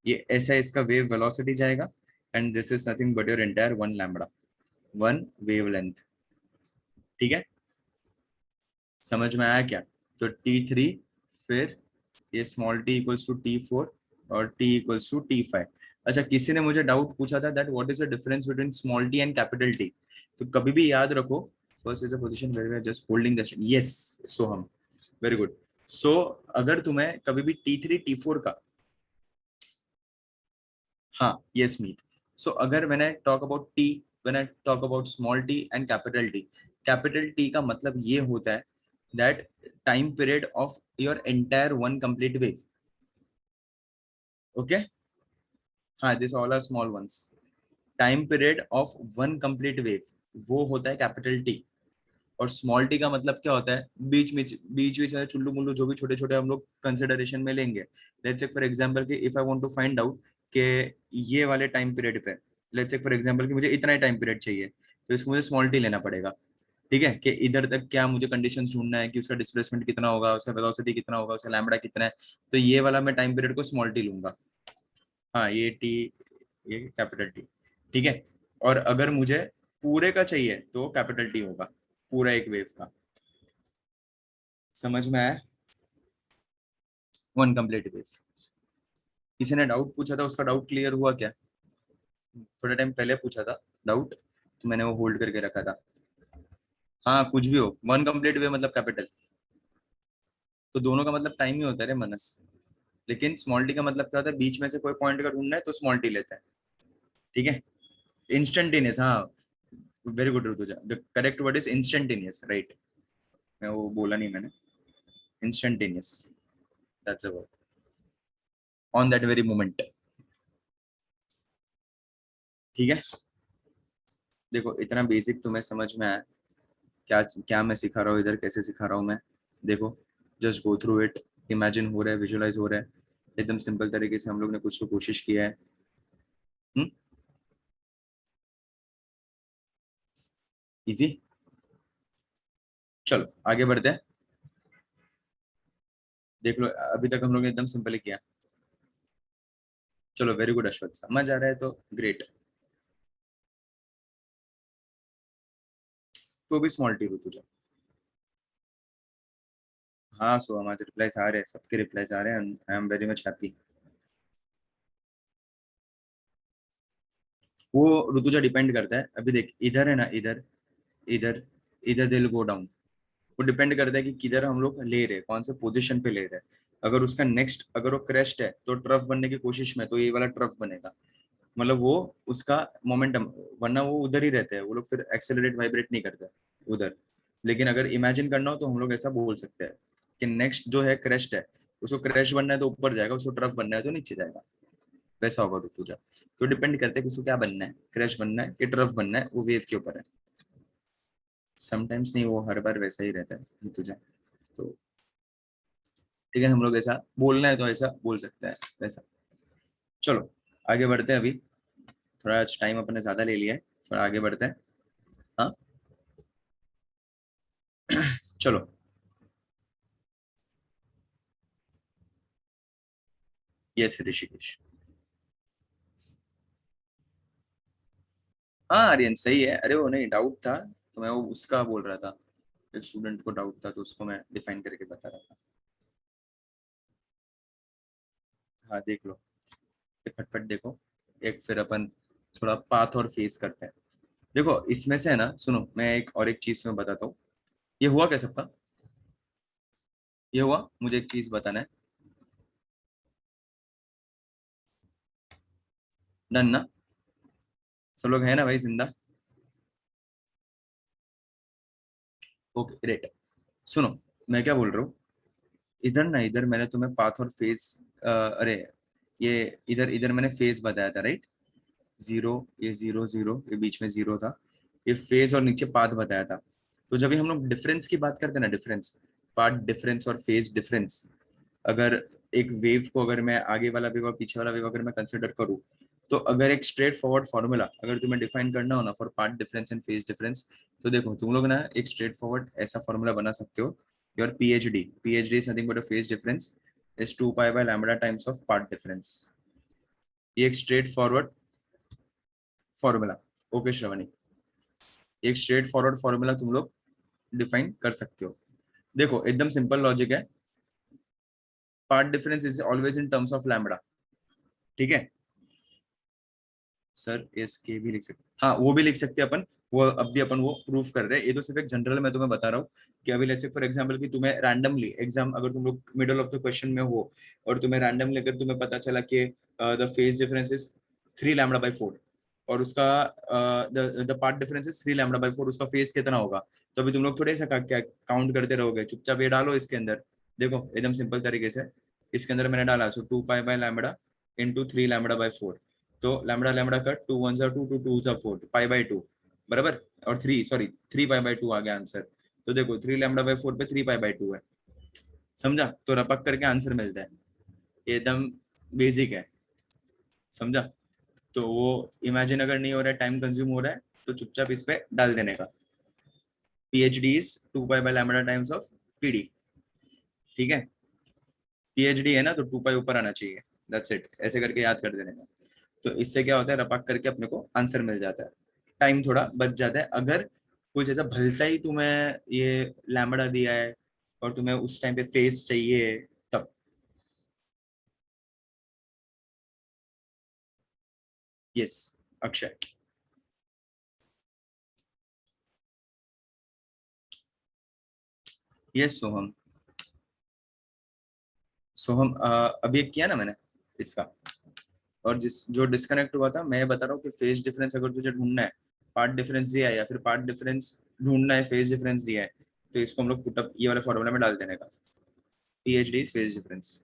S1: ये ऐसा इसका वेव वेलोसिटी जाएगा, and this is nothing but your entire one lambda, one wavelength, ठीक है। समझ में आया क्या। तो T3, फिर ये small T equals to T4 और T इक्वल्स टू T5। अच्छा, किसी ने मुझे डाउट पूछा था that what is the difference between small T and capital T. तो कभी भी याद रखो, first is a position where we are just holding the, yes Soham, very good. So अगर तुम्हें कभी भी T3 T4 का, हाँ यस मीत, सो अगर when I talk about T, when I talk about small T and capital T का मतलब ये होता है that time period of your entire one complete wave, okay. हाँ, this all are small ones, time period of one complete wave वो होता है कैपिटल टी। और स्मॉल टी का मतलब क्या होता है, बीच में चुल्लू मुल्लू जो भी छोटे छोटे हम लोग कंसिडरेशन में लेंगे। लेट्स से फॉर एग्जांपल कि if I want to find out कि ये वाले टाइम पीरियड पे, लेट्स से फॉर एग्जांपल कि मुझे इतना ही टाइम पीरियड चाहिए, तो इसको मुझे स्मॉल टी लेना पड़ेगा, ठीक है। कि इधर तक क्या मुझे कंडीशन ढूंढना है कि उसका डिस्प्लेसमेंट कितना होगा, उसका वेलोसिटी कितना होगा, उसका लैम्बडा कितना है, तो ये वाला मैं टाइम पीरियड को स्मॉल टी लूंगा। हाँ, ये टी, ये कैपिटल टी, ठीक है। और अगर मुझे पूरे का चाहिए तो कैपिटल टी होगा, पूरा एक वेव का। समझ में आया, वन कंप्लीट वेव। किसी ने डाउट पूछा था, उसका डाउट क्लियर हुआ क्या, थोड़ा टाइम पहले पूछा था डाउट, तो मैंने वो होल्ड करके रखा था। हाँ, कुछ भी हो, वन कंप्लीट वेव मतलब कैपिटल, तो दोनों का मतलब टाइम ही होता है रे मनस। लेकिन स्मॉल टी का मतलब क्या होता है, बीच में से कोई पॉइंट का ढूंढना है तो स्मॉल टी लेता है, ठीक है। इंस्टेंटेनियस, हाँ, very good Rutuja, the correct word is instantaneous, right. मैं वो बोला नहीं मैंने, instantaneous, that's a word, on that very moment, ठीक है। देखो इतना बेसिक तुम्हें समझ में आया, क्या क्या मैं सिखा रहा हूँ इधर, कैसे सिखा रहा हूँ मैं। देखो just go through it, imagine हो रहा है, विजुअलाइज हो रहा है, एकदम सिंपल तरीके से हम लोग ने कुछ तो कोशिश किया है। इजी। चलो आगे बढ़ते हैं। देख लो अभी तक हम लोग ने एकदम सिंपल ही किया। चलो वेरी गुड अश्वथ, समझ आ रहा है तो ग्रेट। तो भी स्मॉल टी तुझे। हाँ सो हमारे रिप्लाईज आ रहे हैं, सबके रिप्लाईज आ रहे हैं, I am very much happy. वो ऋतुजा डिपेंड करता है, अभी देख इधर है ना, इधर इधर इधर दिल गो डाउन। वो डिपेंड करता है कि किधर हम लोग ले रहे हैं, कौन से पोजीशन पे ले रहे हैं। अगर उसका नेक्स्ट अगर वो क्रेस्ट है तो ट्रफ बनने की कोशिश में, तो ये वाला ट्रफ बनेगा, मतलब वो उसका मोमेंटम। वरना वो उधर ही रहते हैं वो लोग, फिर एक्सेलरेट वाइब्रेट नहीं करते उधर। लेकिन अगर इमेजिन करना हो तो हम लोग ऐसा बोल सकते हैं कि नेक्स्ट जो है क्रेस्ट है, उसको क्रैश बनना है तो ऊपर जाएगा, उसको ट्रफ बनना है तो नीचे जाएगा। वैसा होगा ऋतुजा। तो डिपेंड करता है कि उसको क्या बनना है, क्रैश बनना है कि ट्रफ बनना है, वो वेव के ऊपर है। समटाइम्स नहीं, वो हर बार वैसा ही रहता है ऋतुजा। तो ठीक है, हम लोग ऐसा बोलना है तो ऐसा बोल सकते हैं वैसा। चलो आगे बढ़ते हैं, अभी थोड़ा टाइम अपने ज्यादा ले लिया है, थोड़ा आगे बढ़ते हैं। हाँ चलो। यस ऋषिकेश। हाँ आर्यन सही है, अरे वो नहीं डाउट था, तो मैं वो उसका बोल रहा था, एक स्टूडेंट को डाउट था तो उसको मैं डिफाइन करके बता रहा था। हाँ देख लो, एक फटफट देखो, एक फिर अपन थोड़ा पाथ और फेस करते हैं। देखो इसमें से है ना, सुनो मैं एक और एक चीज में बताता हूँ। ये हुआ क्या सबका? ये हुआ, मुझे एक चीज बताना है। डन ना? सब लोग है ना भाई जिंदा? Okay great. सुनो मैं क्या बोल रहा हूँ, इधर ना, इधर मैंने तुम्हें पाथ और फेस, अरे ये इधर इधर मैंने फेस बताया था राइट। जीरो, ये जीरो जीरो, ये बीच में जीरो था, ये फेज और नीचे पाथ बताया था। तो जब भी हम लोग डिफरेंस की बात करते हैं ना, डिफरेंस, पाथ डिफरेंस और फेज डिफरेंस, अगर एक वेव को अगर मैं आगे वाला वेव और पीछे वाला वेव अगर मैं कंसिडर करूँ, तो अगर एक स्ट्रेट फॉरवर्ड फॉर्मूला अगर तुम्हें डिफाइन करना हो ना for path difference and phase difference, तो देखो तुम लोग ना एक स्ट्रेट फॉरवर्ड ऐसा फॉर्मूला बना सकते हो। Your PhD is nothing but a phase difference is 2 pi by lambda times of path difference. ये एक straight forward formula. Okay Shravani, एक स्ट्रेट फॉरवर्ड फॉर्मूला तुम लोग डिफाइन कर सकते हो। देखो एकदम सिंपल लॉजिक है, path difference is always in terms of lambda. ठीक है सर, एस के भी लिख सकते, हाँ वो भी लिख सकते हैं अपन। वो अब भी अपन वो प्रूफ कर रहे हैं, ये तो सिर्फ एक जनरल मैं तुम्हें बता रहा हूँ कि अभी लेट्स से फॉर एग्जांपल कि तुम्हें रैंडमली एग्जाम, अगर तुम लोग मिडल ऑफ द क्वेश्चन में हो और तुम्हें रैंडमली अगर तुम्हें पता चला कि the phase difference is 3 lambda by 4, और उसका the path difference is 3 lambda by 4, उसका फेज कितना होगा? तो अभी तुम लोग थोड़े सा क्या काउंट करते रहोगे, चुपचाप ये डालो इसके अंदर। देखो एकदम सिंपल तरीके से इसके अंदर मैंने डाला, सो 2 pi by lambda into 3 lambda by 4। तो लैम्बडा लैम्बडा का 2 1 2, 2 2 4, पाई बाई 2 बराबर, और 3 सॉरी 3 पाई बाई 2 आ गया आंसर। तो देखो 3 लैम्बडा बाई 4 पे 3 पाई बाई 2 है, समझा? तो रपक करके आंसर मिलता है, ये एकदम बेसिक है, समझा? तो वो इमेजिन अगर नहीं हो रहा है, टाइम कंज्यूम हो रहा है, तो चुपचाप इस पे डाल देने का, PhD is 2 pi by lambda times of PD. ठीक है, पीएचडी है ना तो 2 पाई ऊपर आना चाहिए, दैट्स इट, ऐसे करके याद कर देने का। तो इससे क्या होता है, रपक करके अपने को आंसर मिल जाता है, टाइम थोड़ा बच जाता है। अगर कुछ ऐसा भलता ही तुम्हें ये लैम्बडा दिया है और तुम्हें उस टाइम पे फेस चाहिए, तब। यस अक्षय। यस सोहम। सोहम अभी एक किया ना मैंने इसका, और जिस जो डिस्कनेक्ट हुआ था, मैं बता रहा हूँ कि फेज डिफरेंस अगर तुझे ढूंढना है, पार्ट डिफरेंस दिया है या फिर पार्ट डिफरेंस ढूंढना है, फेज डिफरेंस दिया है, तो इसको हम लोग पुटअप ये वाले फॉर्मूला में डाल देने का, PhD is phase difference,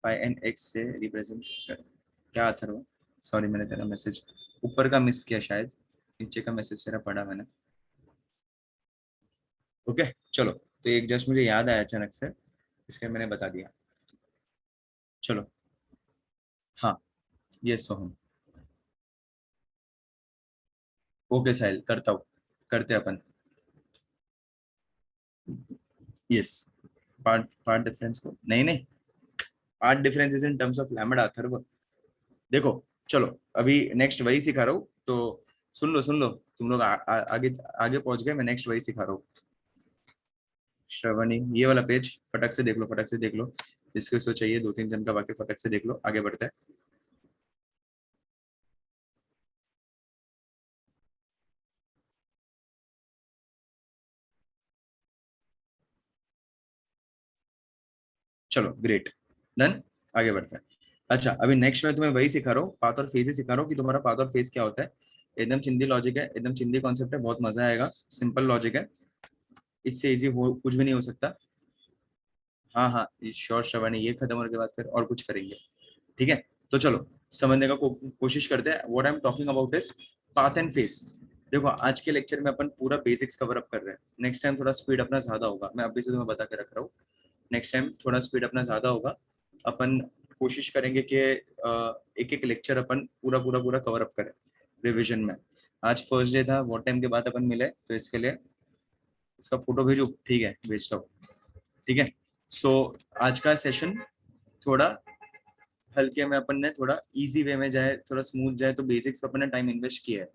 S1: pi n x से रिप्रेजेंट कर। क्या था वो? सॉरी मैंने तेरा मैसेज ऊपर का मिस किया शायद। नीचे का मैसेज तेरा पढ़ा मैंने। ओके चलो, तो एक जस्ट मुझे याद आया अचानक से, इसके मैंने बता दिया। चलो हाँ, ये सोहम। ओके साहिल, करता हूँ, करते अपन। यस, पार्ट पार्ट डिफरेंस को नहीं नहीं, path difference is in terms of lambda Atharva. देखो चलो, अभी नेक्स्ट वही सिखा रहा हूँ, तो सुन लो तुम लोग आगे आगे पहुंच गए, मैं नेक्स्ट वही सिखा रहा हूँ। श्रवणी, ये वाला पेज फटक से देख लो, फटक से देख लो, जिसको इसको चाहिए, 2-3 जन का वाक्य फटक से देख लो, आगे बढ़ते हैं। चलो ग्रेट, डन, आगे बढ़ते हैं। अच्छा, अभी नेक्स्ट मैं तुम्हें वही सिखा रहा हूँ, पाथ और फेज ही सिखा रहा हूँ कि तुम्हारा पाथ और फेज क्या होता है। एकदम चिंदी लॉजिक है, एकदम चिंदी कॉन्सेप्ट है, बहुत मजा आएगा, सिंपल लॉजिक है, इससे इजी हो कुछ भी नहीं हो सकता। हाँ हाँ श्योर श्रवणी, ये खत्म होने के बाद फिर और कुछ करेंगे, ठीक है। तो चलो समझने का कोशिश करते हैं। What I am talking about is path and face. देखो आज के लेक्चर में अपन पूरा बेसिक्स कवर अप कर रहे हैं, नेक्स्ट टाइम थोड़ा स्पीड अपना ज्यादा होगा, मैं अभी से तुम्हें बता के रख रहा हूँ। नेक्स्ट टाइम थोड़ा स्पीड अपना ज्यादा होगा, अपन कोशिश करेंगे कि एक एक लेक्चर अपन पूरा पूरा पूरा कवर अप करें रिविजन में। आज फर्स्ट डे था, बहुत टाइम के बाद अपन मिले, तो इसके लिए इसका फोटो भेजो, ठीक है भेजता हूँ, ठीक है। सो आज का सेशन थोड़ा हल्के में, अपन ने थोड़ा इजी वे में जाए, थोड़ा स्मूथ जाए, तो बेसिक्स पे अपन ने टाइम इन्वेस्ट किया है,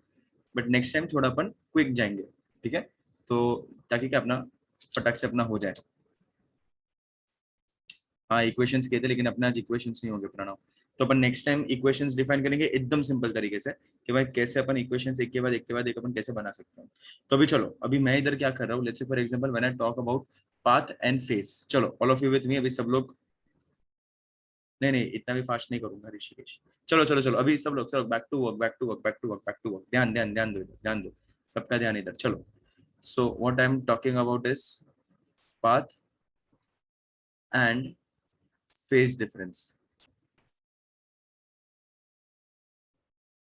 S1: बट नेक्स्ट टाइम थोड़ा अपन क्विक जाएंगे, ठीक है। तो ताकि क्या अपना फटाक से अपना हो जाए। हाँ इक्वेशंस किए थे, लेकिन अपने आज इक्वेशंस नहीं होंगे प्रणव, तो अपन नेक्स्ट टाइम इक्वेशंस डिफाइन करेंगे एकदम सिंपल तरीके से, कि भाई कैसे अपन इक्वेशंस एक के बाद एक अपन कैसे बना सकते हैं। तो अभी चलो, अभी मैं इधर क्या कर रहा हूँ, let's say for example when I talk about path and phase, चलो all of you with me, अभी सब लोग, नहीं नहीं इतना भी फास्ट नहीं करूंगा ऋषिकेश। चलो चलो चलो, अभी सब लोग, चलो back to work, back to work, back to work, back to work, ध्यान ध्यान ध्यान दो, ध्यान दो, सबका ध्यान इधर, चलो। So what I am talking about is path and phase difference,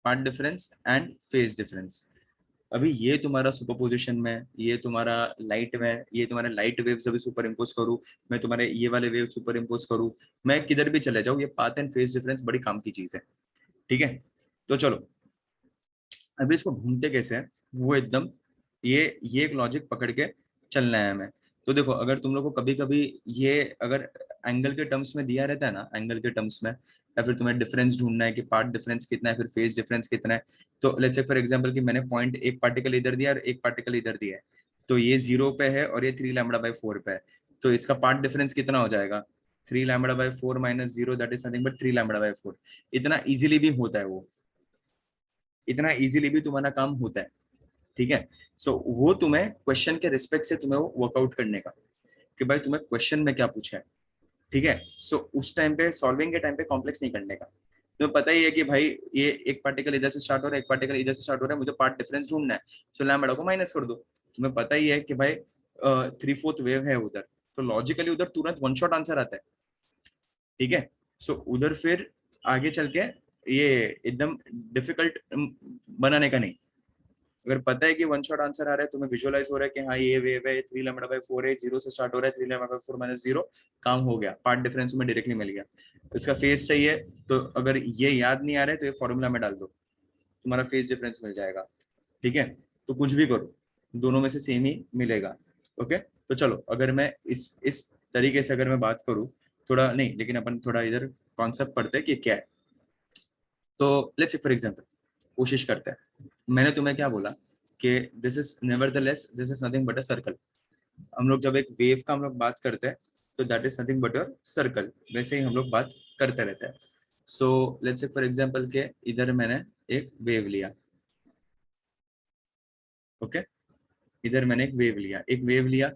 S1: path difference and phase difference. अभी ये तुम्हारा सुपरपोजिशन में, ये तुम्हारा लाइट में, ये तुम्हारे लाइट वेव्स अभी सुपर इम्पोज करूँ, मैं तुम्हारे ये वाले वेव सुपर इम्पोज करूँ, मैं किधर भी चले जाऊँ, ये पाथ एंड फेज डिफरेंस बड़ी काम की चीज है, ठीक है। तो चलो अभी इसको ढूंढते कैसे हैं, वो एकदम ये एक लॉजिक पकड़ के चलना है हमें। तो देखो अगर तुम लोग को कभी कभी ये अगर एंगल के टर्म्स में दिया रहता है ना, एंगल के टर्म्स में, या फिर तुम्हें डिफरेंस ढूंढना है कि पार्ट डिफरेंस कितना है, फिर फेज डिफरेंस कितना है, तो लेट्स से फॉर एग्जांपल कि मैंने पॉइंट एक पार्टिकल इधर दिया और एक पार्टिकल इधर दिया है, तो ये 0 पे है और ये 3 लैम्बडा बाई 4 पे है, तो इसका पार्ट डिफरेंस कितना हो जाएगा, 3 lambda by 4 minus 0, that is nothing but 3 lambda by 4। इतना इजीली भी होता है वो, इतना इजीली भी तुम्हारा काम होता है, ठीक है। सो वो तुम्हें क्वेश्चन के रिस्पेक्ट से तुम्हें वो वर्कआउट करने का, कि भाई तुम्हें क्वेश्चन में क्या पूछा है, ठीक है। सो उस टाइम पे सॉल्विंग के टाइम पे कॉम्प्लेक्स नहीं करने का, तुम्हें पता ही है कि भाई ये एक पार्टिकल इधर से स्टार्ट हो रहा है, एक पार्टिकल इधर से स्टार्ट हो रहा है, मुझे पार्ट डिफरेंस ढूंढना है, सो लैम्बडा को माइनस कर दो। तुम्हें पता ही है कि भाई 3/4 वेव है उधर, तो लॉजिकली उधर तुरंत वन शॉट आंसर आता है, ठीक है। सो उधर फिर आगे चल के ये एकदम डिफिकल्ट बनाने का नहीं, अगर पता है कि वन शॉट आंसर आ रहा है, तुम्हें विजुअलाइज हो रहा है कि हाँ ये वेव है, 3 लैम्बडा बाई 4 है, 0 से स्टार्ट हो रहा है, 3 लैम्बडा बाई 4 माइनस 0, काम हो गया, पार्ट डिफरेंस में डायरेक्टली मिल गया। इसका फेस चाहिए, तो अगर ये याद नहीं आ रहा है तो ये फॉर्मूला में डाल दो, तुम्हारा फेस डिफरेंस मिल जाएगा, ठीक है। तो कुछ भी करो, दोनों में से सेम ही मिलेगा, ओके। तो चलो अगर मैं इस तरीके से अगर मैं बात करूँ, थोड़ा नहीं लेकिन अपन थोड़ा इधर कॉन्सेप्ट पढ़ते हैं कि क्या है। तो लेट्स से फॉर एग्जांपल कोशिश करते हैं, मैंने तुम्हें क्या बोला कि this is nevertheless this is nothing but a circle. हम लोग जब एक वेव का हम लोग बात करते हैं, तो that is nothing but your circle, वैसे ही हम लोग बात करते रहते हैं। सो लेट्स से फॉर एग्जांपल के इधर मैंने एक वेव लिया, ओके, इधर मैंने एक वेव लिया,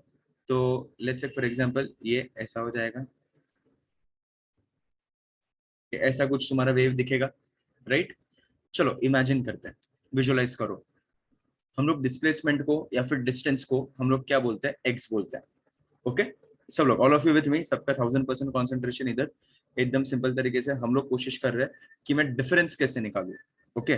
S1: तो लेट्स से फॉर एग्जांपल ये ऐसा हो जाएगा, कि ऐसा कुछ तुम्हारा वेव दिखेगा, राइट। चलो इमेजिन करते हैं, विजुअलाइज करो, हम लोग डिस्प्लेसमेंट को या फिर डिस्टेंस को हम लोग क्या बोलते हैं, एक्स बोलते हैं, ओके। सब लोग ऑल ऑफ यू विथ मी, सबका 1000% कॉन्सेंट्रेशन इधर, एकदम सिंपल तरीके से हम लोग कोशिश कर रहे हैं कि मैं डिफरेंस कैसे निकालू, ओके।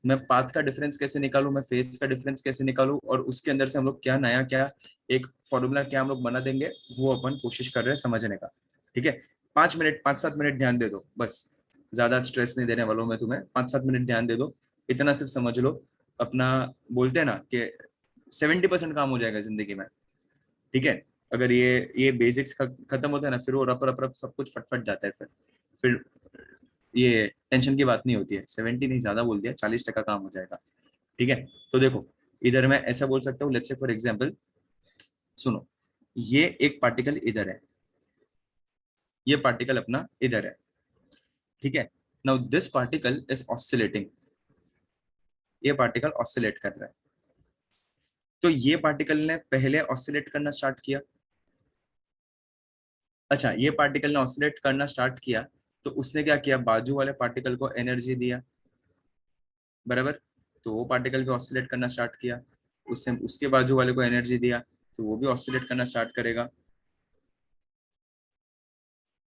S1: मैं पाथ का डिफरेंस कैसे निकालूं, मैं फेज का डिफरेंस कैसे निकालूं, और उसके अंदर से हम लोग क्या नया क्या एक फॉर्मूला क्या हम लोग बना देंगे, वो अपन कोशिश कर रहे हैं समझने का। ठीक है, 5 मिनट 5-7 मिनट ध्यान दे दो बस, ज्यादा स्ट्रेस नहीं देने वाला हूं मैं तुम्हें, 5-7 मिनट ध्यान दे दो, इतना सिर्फ समझ लो। अपना बोलते हैं ना कि 70% काम हो जाएगा जिंदगी में। ठीक है, अगर ये बेसिक्स खत्म होता है ना, फिर वो रप रप रप सब कुछ फटफट जाता है। फिर ये टेंशन की बात नहीं होती है। 70 नहीं, ज्यादा बोल दिया, 40% काम हो जाएगा। ठीक है, तो देखो इधर मैं ऐसा बोल सकता हूँ, लेट्स से फॉर एग्जांपल, सुनो, ये एक पार्टिकल इधर है, ये पार्टिकल अपना इधर है। ठीक है, now this particle is oscillating, ये पार्टिकल ऑसिलेट कर रहा है। तो ये पार्टिकल ने पहले ऑसिलेट करना स्टार्ट किया। अच्छा, ये पार्टिकल ने ऑसिलेट करना स्टार्ट किया, तो उसने क्या किया, बाजू वाले पार्टिकल को एनर्जी दिया, बराबर। तो वो पार्टिकल भी ऑसिलेट करना स्टार्ट किया, उससे उसके बाजू वाले को एनर्जी दिया, तो वो भी ऑसिलेट करना स्टार्ट करेगा।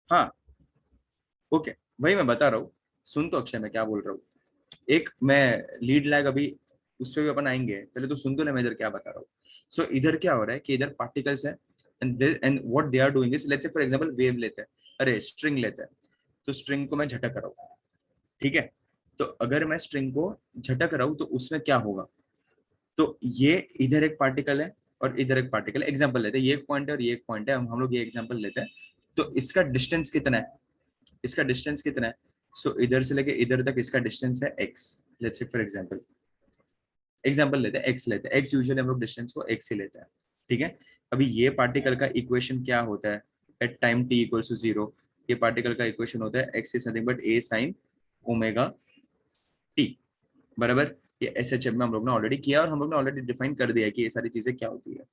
S1: हाँ, ओके, वही मैं बता रहा हूँ। सुन तो अक्षय, मैं क्या बोल रहा हूँ, एक मैं लीड लैग अभी उस पर भी अपन आएंगे, पहले तो सुन तो ले मैं इधर क्या बता रहा हूँ। सो इधर क्या हो रहा है कि इधर पार्टिकल्स है, and what they are doing is, let's say for example wave लेते हैं, अरे स्ट्रिंग लेते हैं, तो स्ट्रिंग को मैं झटक रहा हूँ। ठीक है, तो अगर मैं स्ट्रिंग को झटक रहा हूँ तो उसमें क्या होगा, तो ये इधर एक पार्टिकल है और इधर एक पार्टिकल है, एग्जांपल लेते हैं, ये एक पॉइंट है और ये एक पॉइंट है, हम लोग ये एग्जांपल लेते हैं। तो इसका डिस्टेंस कितना है, इसका डिस्टेंस कितना है, सो इधर से लेके इधर तक इसका डिस्टेंस है x, let's say for example, example लेते हैं x लेते हैं, x यूजुअली हम लोग डिस्टेंस को x ही लेते हैं। ठीक है, अभी ये पार्टिकल का इक्वेशन क्या होता है at time t equals to 0, ये पार्टिकल का इक्वेशन होता है x is nothing but a sin omega t, बराबर। ये एस एच में हम लोग ने ऑलरेडी किया और हम लोग ने ऑलरेडी डिफाइन कर दिया कि ये सारी चीजें क्या होती है।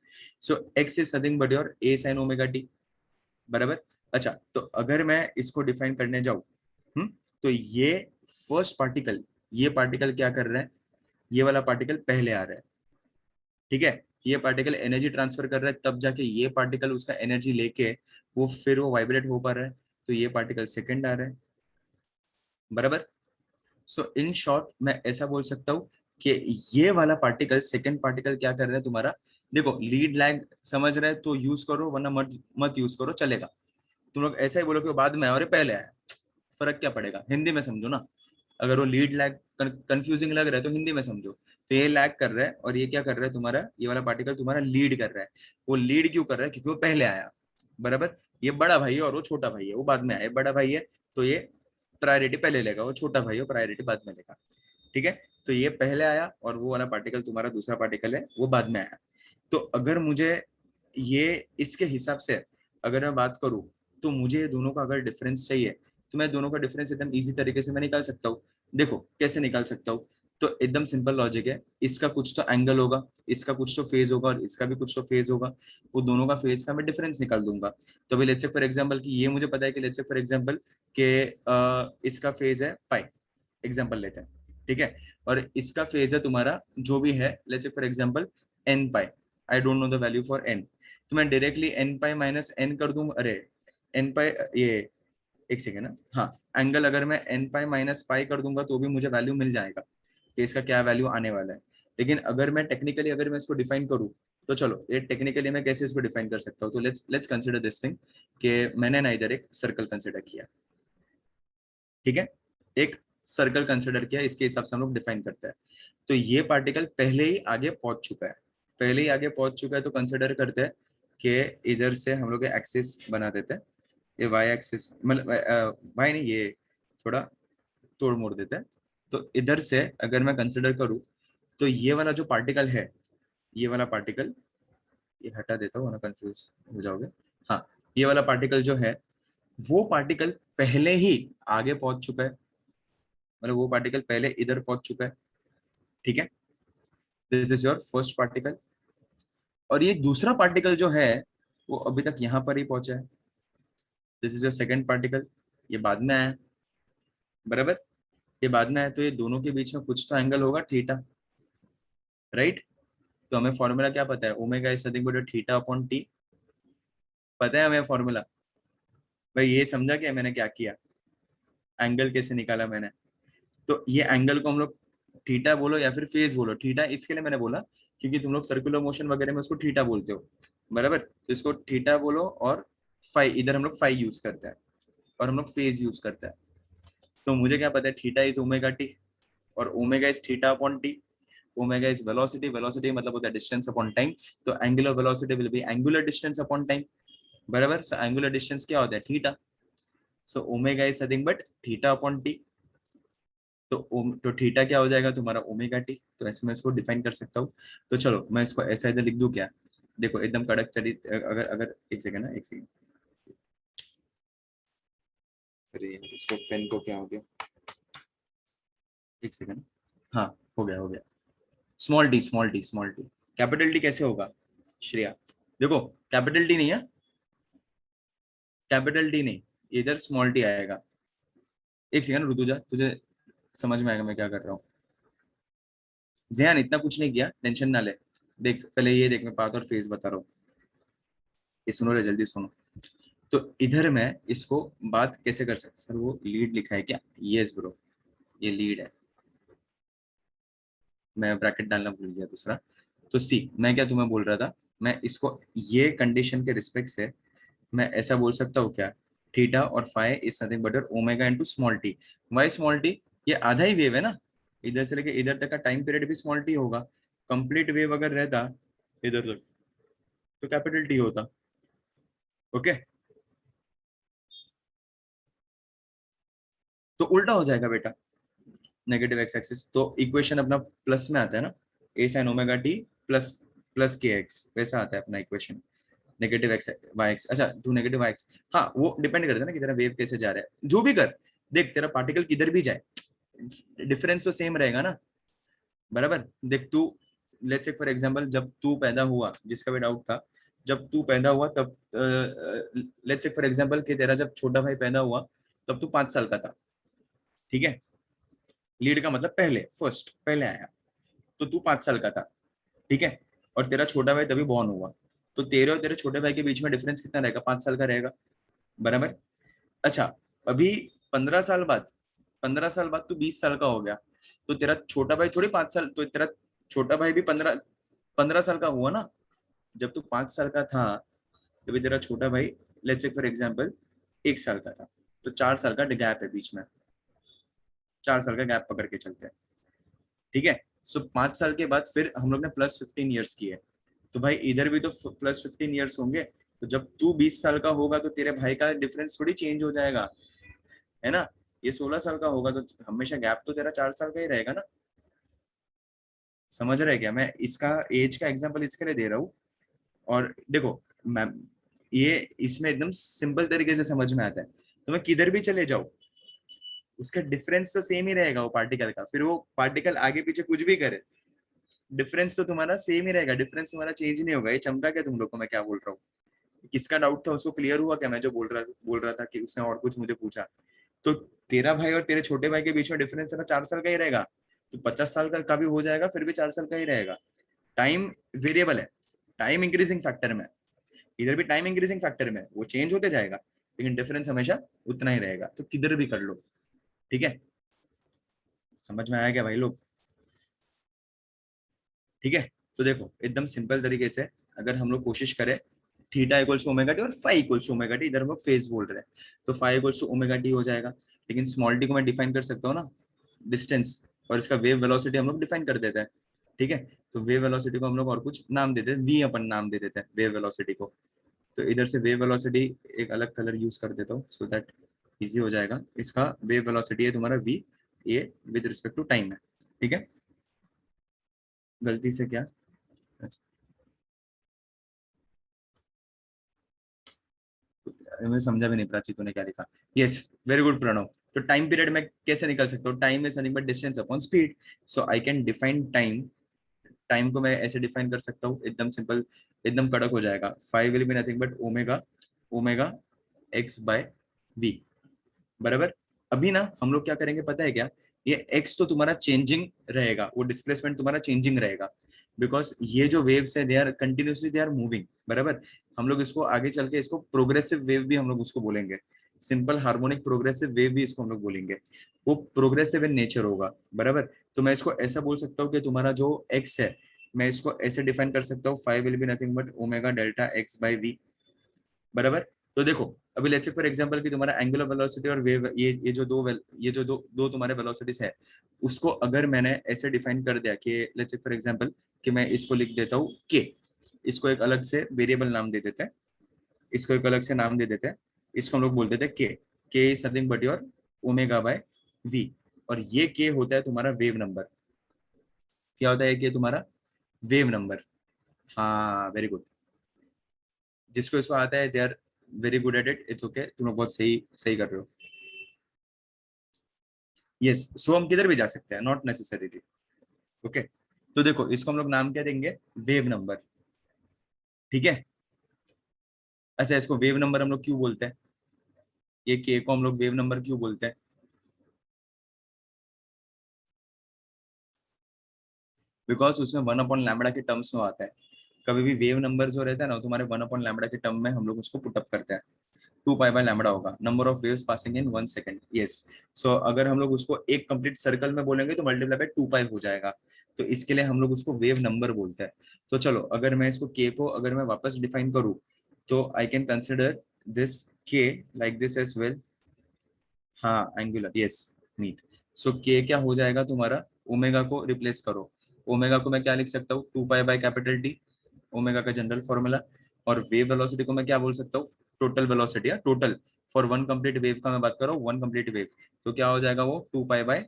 S1: So X is nothing but your a sine omega T, बराबर। अच्छा, तो अगर मैं इसको डिफाइन करने जाऊं, तो ये फर्स्ट पार्टिकल, ये पार्टिकल क्या कर रहा है, ये वाला पार्टिकल पहले आ रहा है। ठीक है, ये पार्टिकल एनर्जी ट्रांसफर कर रहा है, तब जाके ये पार्टिकल उसका एनर्जी लेके वो फिर वो वाइब्रेट हो पा रहा है, तो ये पार्टिकल सेकंड आ रहा है, बराबर। सो इन शॉर्ट मैं ऐसा बोल सकता हूँ कि ये वाला पार्टिकल, सेकंड पार्टिकल क्या कर रहा है तुम्हारा, देखो लीड लैग समझ रहे तो यूज करो, वरना मत मत यूज करो, चलेगा। तुम लोग ऐसा ही बोलो कि वो बाद में आया और ये पहले आया, फर्क क्या पड़ेगा, हिंदी में समझो ना। अगर वो लीड लैग कंफ्यूजिंग लग रहा है तो हिंदी में समझो। तो ये लैग कर रहा है और ये क्या कर रहा है तुम्हारा, ये वाला पार्टिकल तुम्हारा लीड कर रहा है। वो लीड क्यों कर रहा है, क्योंकि वो पहले आया, बराबर। ये बड़ा भाई है और वो छोटा भाई है, वो बाद में आया, बड़ा भाई है तो ये प्रायोरिटी पहले लेगा, वो छोटा भाई है प्रायोरिटी बाद में लेगा। ठीक है, तो ये पहले आया और वो वाला पार्टिकल तुम्हारा दूसरा पार्टिकल है वो बाद में आया। तो अगर मुझे ये इसके हिसाब से अगर मैं बात करूं, तो मुझे ये दोनों का अगर डिफरेंस चाहिए, तो मैं दोनों का डिफरेंस एकदम इजी तरीके से मैं निकाल सकता हूँ। देखो कैसे निकाल सकता हूँ, तो एकदम सिंपल लॉजिक है, इसका कुछ तो एंगल होगा, इसका कुछ तो फेज होगा और इसका भी कुछ तो फेज होगा, वो दोनों का फेज का मैं डिफरेंस निकाल दूंगा। तो अभी लेट्स से फॉर एग्जांपल कि ये मुझे पता है कि लेट्स से फॉर एग्जांपल कि इसका फेज है पाई, एग्जांपल लेते हैं। ठीक है, और इसका फेज है तुम्हारा जो भी है, let's say for example n pi, I don't know the value for n, तो मैं directly n pi minus n कर दूंगा, अरे एन पाई, ये एक सेकेंड ना, हाँ, एंगल अगर मैं एन पाई माइनस पाई कर दूंगा तो भी मुझे वैल्यू मिल जाएगा कि इसका क्या वैल्यू आने वाला है। लेकिन अगर मैं टेक्निकली अगर मैं इसको डिफाइन करूँ, तो चलो ये टेक्निकली मैं कैसे इसको डिफाइन कर सकता हूँ, तो let's let's consider this thing कि मैंने ना इधर एक सर्कल कंसिडर किया। ठीक है, एक सर्कल कंसिडर किया, इसके हिसाब से हम लोग डिफाइन करते हैं। तो ये पार्टिकल पहले ही आगे पहुंच चुका है, पहले ही आगे पहुंच चुका है, तो कंसिडर करते हैं कि इधर से हम लोग एक्सिस बना देते हैं, ये वाई एक्सिस, मतलब वाई नहीं, ये थोड़ा तोड़ मोड़ देते हैं। तो इधर से अगर मैं कंसिडर करूं, तो ये वाला जो पार्टिकल है, ये वाला पार्टिकल, ये हटा देता हूँ वरना कंफ्यूज हो जाओगे। हाँ, ये वाला पार्टिकल जो है, वो पार्टिकल पहले ही आगे पहुंच चुका है, मतलब वो पार्टिकल पहले इधर पहुंच चुका है। ठीक है, this is your first particle, और ये दूसरा पार्टिकल जो है वो अभी तक यहाँ पर ही पहुंचा है, this is your second particle, ये बाद में आया, बराबर। ये बाद में आया, तो ये दोनों के बीच में कुछ तो एंगल होगा थीटा, राइट। तो हमें फॉर्मूला क्या पता है, omega is nothing but theta upon T, पता है हमें फॉर्मूला। भाई ये समझा क्या मैंने क्या किया, एंगल कैसे निकाला मैंने, तो ये एंगल को हम लोग थीटा बोलो या फिर फेज बोलो, थीटा इसके लिए मैंने बोला क्योंकि तुम लोग सर्कुलर मोशन वगैरह में उसको थीटा बोलते हो, बराबर, तो इसको थीटा बोलो, और फाई इधर हम लोग फाई यूज करते हैं और हम लोग फेज यूज करते हैं। तो मुझे क्या पता है, थीटा इज ओमेगा टी और omega is theta upon T. Omega is velocity, velocity मतलब होता है डिस्टेंस अपॉन टाइम, तो angular velocity will be angular distance upon time, बराबर। सो एंगुलर डिस्टेंस क्या होता है, theta. So omega is nothing but theta upon T. तो थीटा क्या हो जाएगा तुम्हारा, ओमेगा टी। तो ऐसे मैं इसको डिफाइन कर सकता हूँ। तो चलो मैं इसको ऐसा इधर लिख दूं क्या, देखो एकदम कड़क चली, अगर अगर एक सेकंड ना, एक सेकंड,
S2: अरे इसको पेन को क्या हो गया?
S1: एक सेकंड, हाँ हो गया हो गया। Small D, small D, small D. Capital D कैसे होगा श्रेया, देखो कैपिटल डी नहीं है, कैपिटल डी नहीं, इधर स्मॉल डी आएगा। एक सेकंड रुक जा, तुझे समझ में आएगा मैं क्या कर रहा हूँ। ध्यान इतना कुछ नहीं किया, टेंशन ना ले। देख पहले ये देख, मैं पाथ और फेज बता रहा हूँ, ये सुनो रे, जल्दी सुनो। तो इधर मैं इसको बात कैसे कर सकता, सर वो लीड लिखा है क्या, यस ब्रो, ये लीड है, मैं ब्रैकेट डालना भूल गया दूसरा। तो सी, मैं क्या तुम्हें बोल रहा था, मैं इसको ये कंडीशन के रिस्पेक्ट से मैं ऐसा बोल सकता हूँ क्या, थीटा और phi is nothing but omega into small t. Y small t, ये आधा ही वेव है ना, इधर से लेके इधर तक का टाइम पीरियड भी स्मॉल टी होगा। कंप्लीट वेव अगर रहता इधर तक तो कैपिटल टी होता। ओके, तो उल्टा हो जाएगा बेटा, नेगेटिव एक्स एक्सिस, तो इक्वेशन अपना प्लस में आता है ना, a sine omega T plus plus k X, वैसा आता है अपना equation. Negative X Y X, अच्छा टू नेगेटिव वाई एक्स, हाँ वो डिपेंड करता है ना कि तेरा वेव कैसे जा रहा है, जो भी कर, देख तेरा पार्टिकल किधर भी जाए डिफरेंस तो सेम रहेगा ना, बराबर। देख तू, लेट्स से फॉर एग्जांपल जब तू पैदा हुआ, जिसका भी डाउट था, जब तू पैदा हुआ तब लेट्स से फॉर एग्जांपल कि तेरा जब छोटा भाई पैदा हुआ तब तू 5 साल का था, ठीक है। लीड का मतलब पहले, फर्स्ट पहले आया, तो तू 5 साल का था, ठीक है। और तेरा छोटा भाई तभी बॉर्न हुआ, तो तेरे और तेरे छोटे भाई के बीच में डिफरेंस कितना रहेगा, 5 साल का रहेगा, बराबर। अच्छा, अभी 15 साल बाद, 15 साल बाद तू 20 साल का हो गया, तो तेरा छोटा भाई थोड़ी 5 साल, तो तेरा छोटा भाई भी 15 15 साल का हुआ ना। जब तू 5 साल का था तभी तेरा छोटा भाई, लेट्स से फॉर एग्जांपल 1 साल का था, तो 4 साल का गैप है बीच में, 4 साल का गैप पकड़ के चलते हैं, ठीक है। सो 5 साल के बाद फिर हम लोग ने +15 ईयर्स किए, तो भाई इधर भी तो +15 ईयर्स होंगे, तो जब तू 20 साल का होगा तो तेरे भाई का डिफरेंस थोड़ी चेंज हो जाएगा, है ना। ये 16 साल का होगा तो हमेशा गैप तो तेरा 4 साल का ही रहेगा ना। समझ रहे क्या, मैं इसका एज का एग्जांपल इसके लिए दे रहा हूँ। और देखो मैम, ये इसमें एकदम सिंपल तरीके से समझ में आता है, तो मैं किधर भी चले जाऊँ उसका डिफरेंस तो सेम ही रहेगा वो पार्टिकल का, फिर वो पार्टिकल आगे पीछे कुछ भी करे, डिफरेंस तो तुम्हारा सेम ही रहेगा, डिफरेंस तुम्हारा चेंज नहीं होगा। ये चमका क्या तुम लोग को मैं क्या बोल रहा हूँ, किसका डाउट था उसको क्लियर हुआ क्या, मैं जो बोल रहा था कि उसने और कुछ मुझे पूछा। तो तेरा भाई और तेरे छोटे भाई के बीच में डिफरेंस है ना 4 साल का ही रहेगा, तो 50 साल का भी हो जाएगा, फिर भी 4 साल का ही रहेगा। टाइम वेरिएबल है, टाइम इंक्रीजिंग फैक्टर में, इधर भी टाइम इंक्रीजिंग फैक्टर में वो चेंज होते जाएगा, लेकिन डिफरेंस हमेशा उतना ही रहेगा, तो किधर भी कर लो, ठीक है। समझ में आया क्या भाई लोग, ठीक है। तो देखो एकदम सिंपल तरीके से अगर हम लोग कोशिश करें, theta equals to omega T और phi equals to omega T, इधर हम लोग फेज बोल रहे हैं, तो phi equals to omega T हो जाएगा। लेकिन स्मॉल टी को मैं डिफाइन कर सकता हूँ ना, डिस्टेंस, और इसका वेव वेलोसिटी हम लोग डिफाइन कर देते हैं, ठीक है। तो वेव वेलोसिटी को हम लोग और कुछ नाम देते हैं, वी अपन नाम दे देते हैं वेव वेलोसिटी को। तो इधर से वेव वेलोसिटी एक अलग कलर यूज कर देता हूँ सो दैट इजी हो जाएगा। इसका वेव वेलोसिटी है तुम्हारा वी, ये विद रिस्पेक्ट टू टाइम है, ठीक है। गलती से क्या, मैं समझा भी नहीं प्राची तूने क्या लिखा। Yes, very good Pranav. तो टाइम पीरियड में कैसे निकल सकता हूँ, time is nothing but distance upon speed, so I can define time. Time को मैं ऐसे डिफाइन कर सकता हूँ, एकदम सिंपल, एकदम कड़क हो जाएगा। 5 will be nothing but omega, omega x by v, बराबर। अभी ना हम लोग क्या करेंगे पता है क्या, ये x तो तुम्हारा चेंजिंग रहेगा, वो डिस्प्लेसमेंट तुम्हारा चेंजिंग रहेगा, बिकॉज ये जो वेव्स है they are continuously they are moving, बराबर। हम लोग इसको आगे चल के इसको प्रोग्रेसिव वेव भी हम लोग उसको बोलेंगे। सिंपल हार्मोनिक प्रोग्रेसिव वेव भी इसको हम लोग बोलेंगे, वो प्रोग्रेसिव इन नेचर होगा, बराबर। तो मैं इसको ऐसा बोल सकता हूँ कि तुम्हारा जो एक्स है, मैं इसको ऐसे डिफाइन कर सकता हूँ, five will be nothing but omega delta x by v, बराबर। तो देखो अभी लेट्स से फॉर एग्जांपल कि तुम्हारा एंगुलर वेलोसिटी और वेव, ये जो दो तुम्हारे वेलोसिटीज है, उसको अगर मैंने ऐसे डिफाइन कर दिया कि लेट्स से फॉर एग्जांपल कि मैं इसको लिख देता हूँ के, इसको एक अलग से वेरिएबल नाम दे देते हैं, इसको एक अलग से नाम दे देते हैं, इसको हम लोग बोल देते हैं k is nothing but your omega by v, और ये के होता है तुम्हारा वेव नंबर। क्या होता है कि तुम्हारा वेव नंबर, हाँ वेरी गुड, जिसको इसको आता है they are very good at it, it's okay, तुम लोग बहुत सही सही कर रहे हो। यस, सो हम किधर भी जा सकते हैं, नॉट नेसेसरी, ओके। तो देखो इसको हम लोग नाम क्या देंगे, वेव नंबर, ठीक है। अच्छा, इसको वेव नंबर हम लोग क्यों बोलते हैं, ये के को हम लोग वेव नंबर क्यों बोलते हैं, बिकॉज उसमें वन अपॉन लैम्बडा के टर्म्स में आता है। कभी भी वेव नंबर जो रहता है ना, तुम्हारे वन अपॉन लैम्बडा के टर्म में हम लोग उसको पुटअप करते हैं, 2 पाई बाय लैम्बडा होगा, number of waves passing in 1 second, yes. So अगर हम लोग उसको एक कंप्लीट सर्कल में बोलेंगे तो मल्टीप्लाई बाय 2 पाई हो जाएगा, तो इसके लिए हम लोग उसको वेव नंबर बोलते हैं। तो चलो अगर मैं इसको के को अगर मैं वापस डिफाइन करूँ, तो आई कैन कंसिडर दिस के लाइक दिस एज वेल, हाँ एंगुलर, यस मीट। सो के क्या हो जाएगा तुम्हारा, ओमेगा को रिप्लेस करो, ओमेगा को मैं क्या लिख सकता हूँ, 2 pi by capital T, omega का जनरल फॉर्मूला। और वेव वेलोसिटी को मैं क्या बोल सकता हूँ, टोटल वेलोसिटी, या total for one complete wave का मैं बात कर रहा हूँ, वन कंप्लीट वेव, तो क्या हो जाएगा वो 2 pi by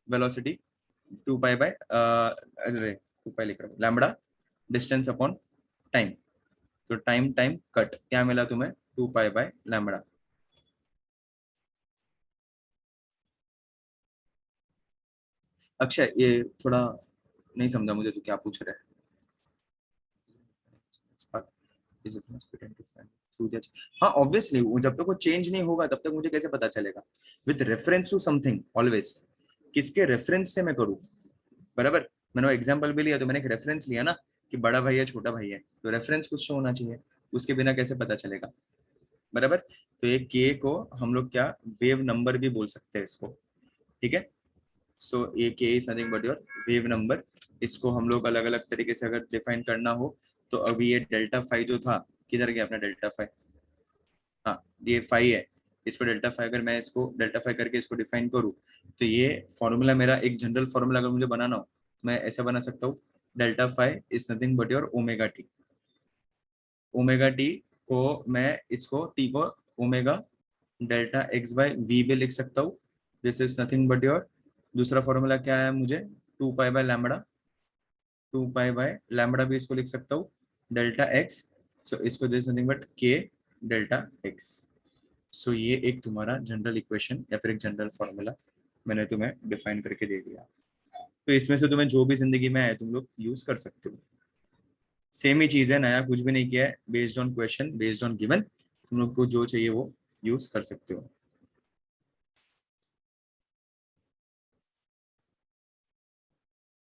S1: velocity, 2 pi bye अरे 2 पाई लिख रहा हूँ, लैम्बडा डिस्टेंस अपॉन टाइम, तो टाइम टाइम कट क्या मिला तुम्हें, 2 पाई बाय लैम्बडा। अक्षय ये थोड़ा नहीं समझा मुझे, तो क्या पूछ रहे हैं, is difference between different through the, हाँ ऑब्वियसली जब तक वो चेंज नहीं होगा तब तक मुझे कैसे पता चलेगा, with reference to something always, किसके रेफरेंस से मैं करूँ, बराबर। मैंने एग्जांपल भी लिया तो मैंने एक रेफरेंस लिया ना, कि बड़ा भाई है छोटा भाई है, तो रेफरेंस कुछ तो होना चाहिए, उसके बिना कैसे पता चलेगा, बराबर। तो ये के को हम लोग क्या वेव नंबर भी बोल सकते हैं इसको, ठीक है। सो ये के is nothing but your wave number, इसको हम लोग अलग अलग तरीके से अगर डिफाइन करना हो, तो अभी ये डेल्टा फाइव जो था, किधर गया अपना डेल्टा फाइव, हाँ ये फाइव है, इसको डेल्टा फाइव, अगर मैं इसको डेल्टा फाइव करके इसको डिफाइन करूँ, तो ये फॉर्मूला मेरा एक जनरल फॉर्मूला अगर मुझे बनाना हो, मैं ऐसे बना सकता हूँ, delta five is nothing but your omega t, omega t को मैं इसको टी को omega delta x by v भी लिख सकता हूँ, this is nothing but your, दूसरा फॉर्मूला क्या है मुझे, 2 pi by lambda, 2 pi by lambda भी इसको लिख सकता हूँ, डेल्टा एक्स, सो इसको this nothing but k delta x. So ये एक तुम्हारा जनरल इक्वेशन या फिर एक जनरल फॉर्मूला मैंने तुम्हें डिफाइन करके दे दिया, तो इसमें से तुम्हें जो भी जिंदगी में है तुम लोग यूज कर सकते हो, सेम ही चीज है, नया कुछ भी नहीं किया है, based on question based on given, तुम लोग को जो चाहिए वो यूज कर सकते हो।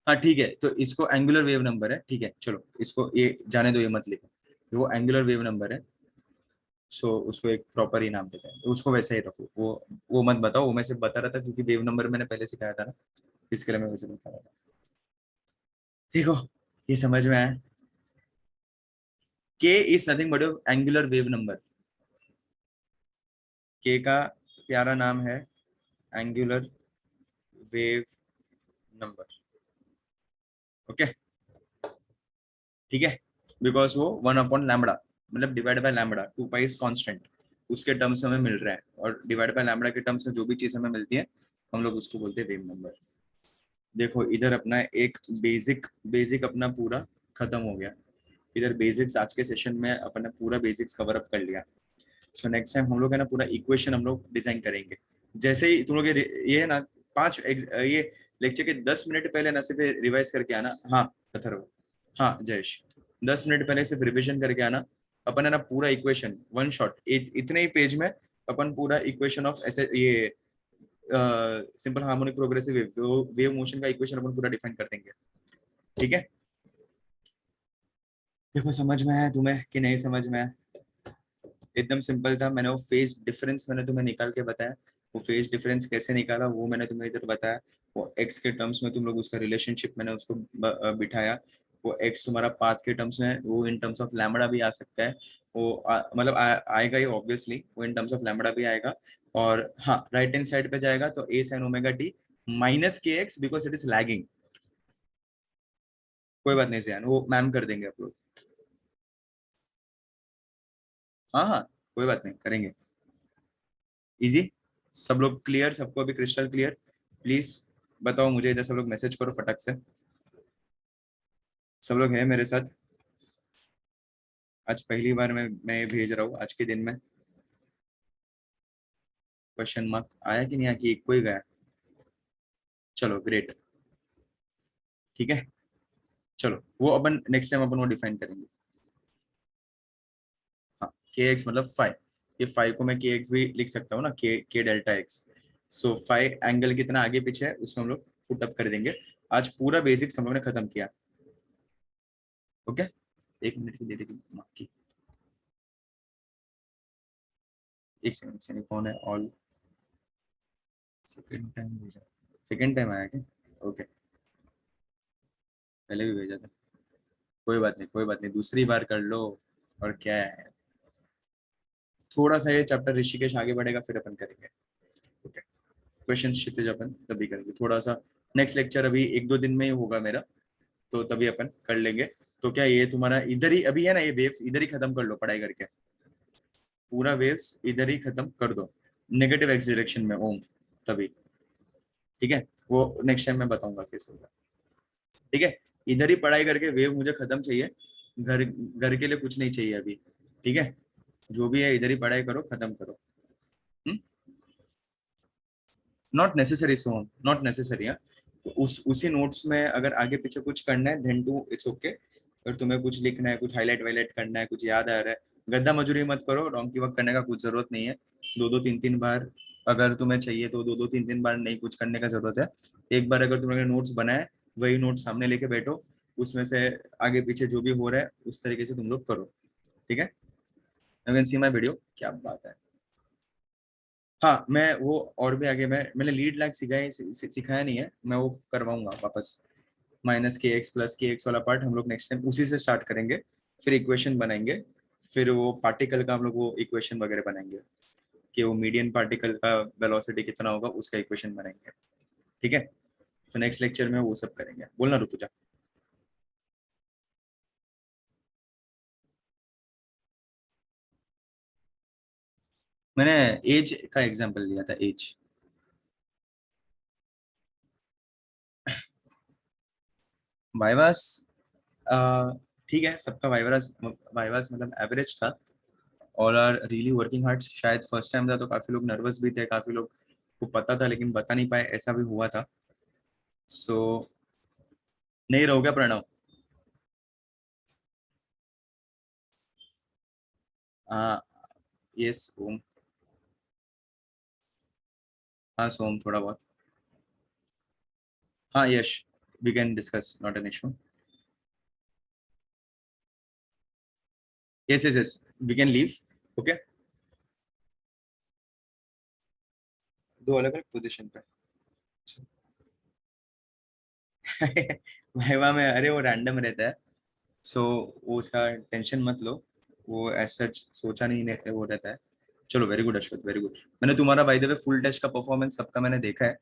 S1: हाँ ठीक है, तो इसको एंगुलर वेव नंबर है, ठीक है चलो इसको ये जाने दो, ये मत लिखो, वो एंगुलर वेव नंबर है, सो उसको एक प्रॉपर ही नाम देते हैं, तो उसको वैसे ही रखो, वो मत बताओ, वो मैं सिर्फ बता रहा था क्योंकि वेव नंबर मैंने पहले सिखाया था ना, इसके लिए मैं वैसे बता रहा था। देखो ये समझ में आया, के is nothing but angular wave number, के का प्यारा नाम है एंगुलर वेव नंबर, ओके ठीक है, बिकॉज वो वन अपॉन लैम्बडा, मतलब divide by lambda, 2 pi is constant, उसके टर्म्स हमें मिल रहा है, और डिवाइड बाय लैम्बडा के टर्म्स में जो भी चीज हमें मिलती है हम लोग उसको बोलते हैं वेव नंबर। देखो इधर अपना एक बेसिक बेसिक अपना पूरा खत्म हो गया, इधर बेसिक्स आज के सेशन में अपना पूरा बेसिक्स कवर अप कर लिया। सो नेक्स्ट टाइम हम लोग है ना पूरा इक्वेशन हम लोग डिजाइन करेंगे, जैसे ही तुम लोग ये है ना ये लेक्चर के 10 मिनट पहले ना सिर्फ रिवाइज करके आना, हाँ अथर्व, हाँ जयेश, 10 मिनट पहले सिर्फ रिविजन करके आना, अपन है ना पूरा इक्वेशन वन शॉट इतने ही पेज में अपन पूरा इक्वेशन ऑफ ऐसे ये simple harmonic progressive wave motion का इक्वेशन अपन पूरा डिफाइन कर देंगे, ठीक है। देखो समझ में आया तुम्हें कि नहीं समझ में आया, एकदम सिंपल था। मैंने वो फेज डिफरेंस मैंने तुम्हें निकाल के बताया, वो फेज डिफरेंस कैसे निकाला वो मैंने तुम्हें इधर बताया। वो एक्स के टर्म्स में तुम लोग उसका रिलेशनशिप मैंने उसको बिठाया। वो एक्स तुम्हारा पाथ के टर्म्स में, वो इन टर्म्स ऑफ लैम्बडा भी आ सकता है, वो मतलब आएगा ही ऑब्वियसली, वो इन टर्म्स ऑफ लैम्बडा भी आएगा। और हाँ राइट हैंड साइड पे जाएगा तो ए साइन ओमेगा टी माइनस के x because it is lagging. कोई बात नहीं जियान, वो मैम कर देंगे अपलोड। हाँ हाँ कोई बात नहीं, करेंगे। इजी, सब लोग क्लियर, सबको अभी क्रिस्टल क्लियर? प्लीज बताओ मुझे, इधर सब लोग मैसेज करो फटक से। सब लोग हैं मेरे साथ? आज पहली बार मैं ये भेज रहा हूँ आज के दिन में। क्वेश्चन मार्क आया कि नहीं आया, कि एक कोई गया? चलो ग्रेट, ठीक है। चलो वो अपन नेक्स्ट टाइम अपन वो डिफाइन करेंगे। हाँ के एक्स मतलब फाइव, ये फाइव को मैं के एक्स भी लिख सकता हूँ ना, के delta x. So five angle कितना आगे पीछे है उसमें हम लोग पुट अप कर देंगे। आज पूरा बेसिक्स हम लोग ने खत्म किया। ओके, एक मिनट की दे देगी माँ की, एक सेकंड से कौन है ऑल। सेकंड टाइम भेजा, सेकंड टाइम आया क्या? ओके, पहले भी भेजा था। कोई बात नहीं, कोई बात नहीं, दूसरी बार कर लो। और क्या है, थोड़ा सा ये चैप्टर ऋषिकेश आगे बढ़ेगा फिर अपन करेंगे। ओके, क्वेश्चन क्षितिज अपन तभी करेंगे थोड़ा सा। नेक्स्ट लेक्चर अभी एक दो दिन में ही होगा मेरा, तो तभी अपन कर लेंगे। तो क्या ये तुम्हारा इधर ही अभी है ना, ये वेव्स इधर ही खत्म कर लो पढ़ाई करके, पूरा वेव्स इधर ही खत्म कर दो, नेगेटिव एक्स डायरेक्शन में ओम, तभी। ठीक है, वो नेक्स्ट टाइम मैं बताऊंगा कैसे होगा। ठीक है, इधर ही पढ़ाई करके वेव मुझे खत्म चाहिए, घर घर के लिए कुछ नहीं चाहिए अभी। ठीक है, जो भी है इधर ही पढ़ाई करो, खत्म करो। Not necessary son, not necessary. उसी नोट्स में अगर आगे पीछे कुछ करना है देन टू इट्स ओके। अगर तुम्हें कुछ लिखना है, कुछ हाईलाइट वाईलाइट करना है, कुछ याद आ रहा है, गद्दा मजूरी मत करो, डोंकी वर्क करने का कुछ जरूरत नहीं है। दो दो तीन तीन बार अगर तुम्हें चाहिए तो दो दो तीन तीन बार नहीं कुछ करने का जरूरत है। एक बार अगर तुमने नोट्स बनाए, वही नोट सामने लेके बैठो, उसमें से आगे पीछे जो भी हो रहा है उस तरीके से तुम लोग करो। ठीक है, you can see my video, क्या बात है। हाँ मैं वो और भी आगे मैंने लीड लैग सिखाया नहीं है, मैं वो करवाऊंगा वापस। माइनस के एक्स प्लस के एक्स वाला पार्ट हम लोग नेक्स्ट टाइम उसी से स्टार्ट करेंगे, फिर इक्वेशन बनाएंगे, फिर वो पार्टिकल का हम लोग वो इक्वेशन वगैरह बनाएंगे, कि वो मीडियन पार्टिकल का वेलोसिटी कितना होगा उसका इक्वेशन बनाएंगे। ठीक है, तो नेक्स्ट लेक्चर में वो सब करेंगे। बोलना ऋतुजा। मैंने एज का एग्जांपल लिया था, एज। वाइवास ठीक है, सबका वाइवास वाइवास मतलब एवरेज था। All are really working hard. शायद फर्स्ट टाइम था तो काफी लोग नर्वस भी थे, काफी लोग को पता था लेकिन बता नहीं पाए, ऐसा भी हुआ था। सो नहीं रहो क्या प्रणव? हाँ, यस ओम। हाँ सोम थोड़ा बहुत। हाँ Yash, we can discuss, not an issue. Yes yes yes, we can leave. Okay, दो अलग अलग पोजीशन पे। वाइवा में अरे वो रैंडम रहता है, सो वो उसका टेंशन मत लो, वो एज सच सोचा नहीं रहता, वो रहता है। चलो very good Ashwat, very good. मैंने तुम्हारा by the way full test का परफॉर्मेंस सबका मैंने देखा है।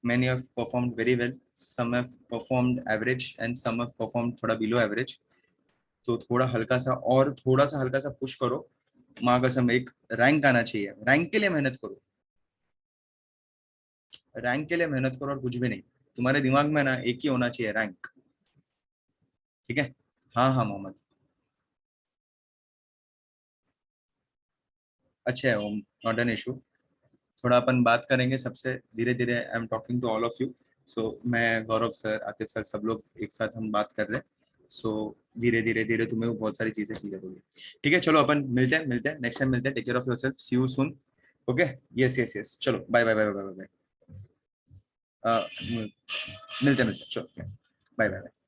S1: Many have performed very well, some have performed average and some have performed थोड़ा below average। तो थोड़ा हल्का सा और थोड़ा सा हल्का सा पुश करो, माँ कसम एक रैंक आना चाहिए, रैंक के लिए मेहनत करो, रैंक के लिए मेहनत करो और कुछ भी नहीं। तुम्हारे दिमाग में ना एक ही होना चाहिए, रैंक। ठीक है, हाँ हाँ मोहम्मद। अच्छा है ओम, नॉट एन इशू। थोड़ा अपन बात करेंगे सबसे धीरे धीरे, I am talking to all of you. So मैं गौरव सर आतिफ सर सब लोग एक साथ हम बात कर रहे हैं। सो धीरे धीरे धीरे तुम्हें बहुत सारी चीजें क्लियर होगी। ठीक है, चलो अपन मिलते हैं नेक्स्ट टाइम, मिलते हैं। Take care of yourself, see you soon. Okay, yes yes yes, चलो bye bye bye bye bye bye. मिलते हैं चलो, बाय बाय।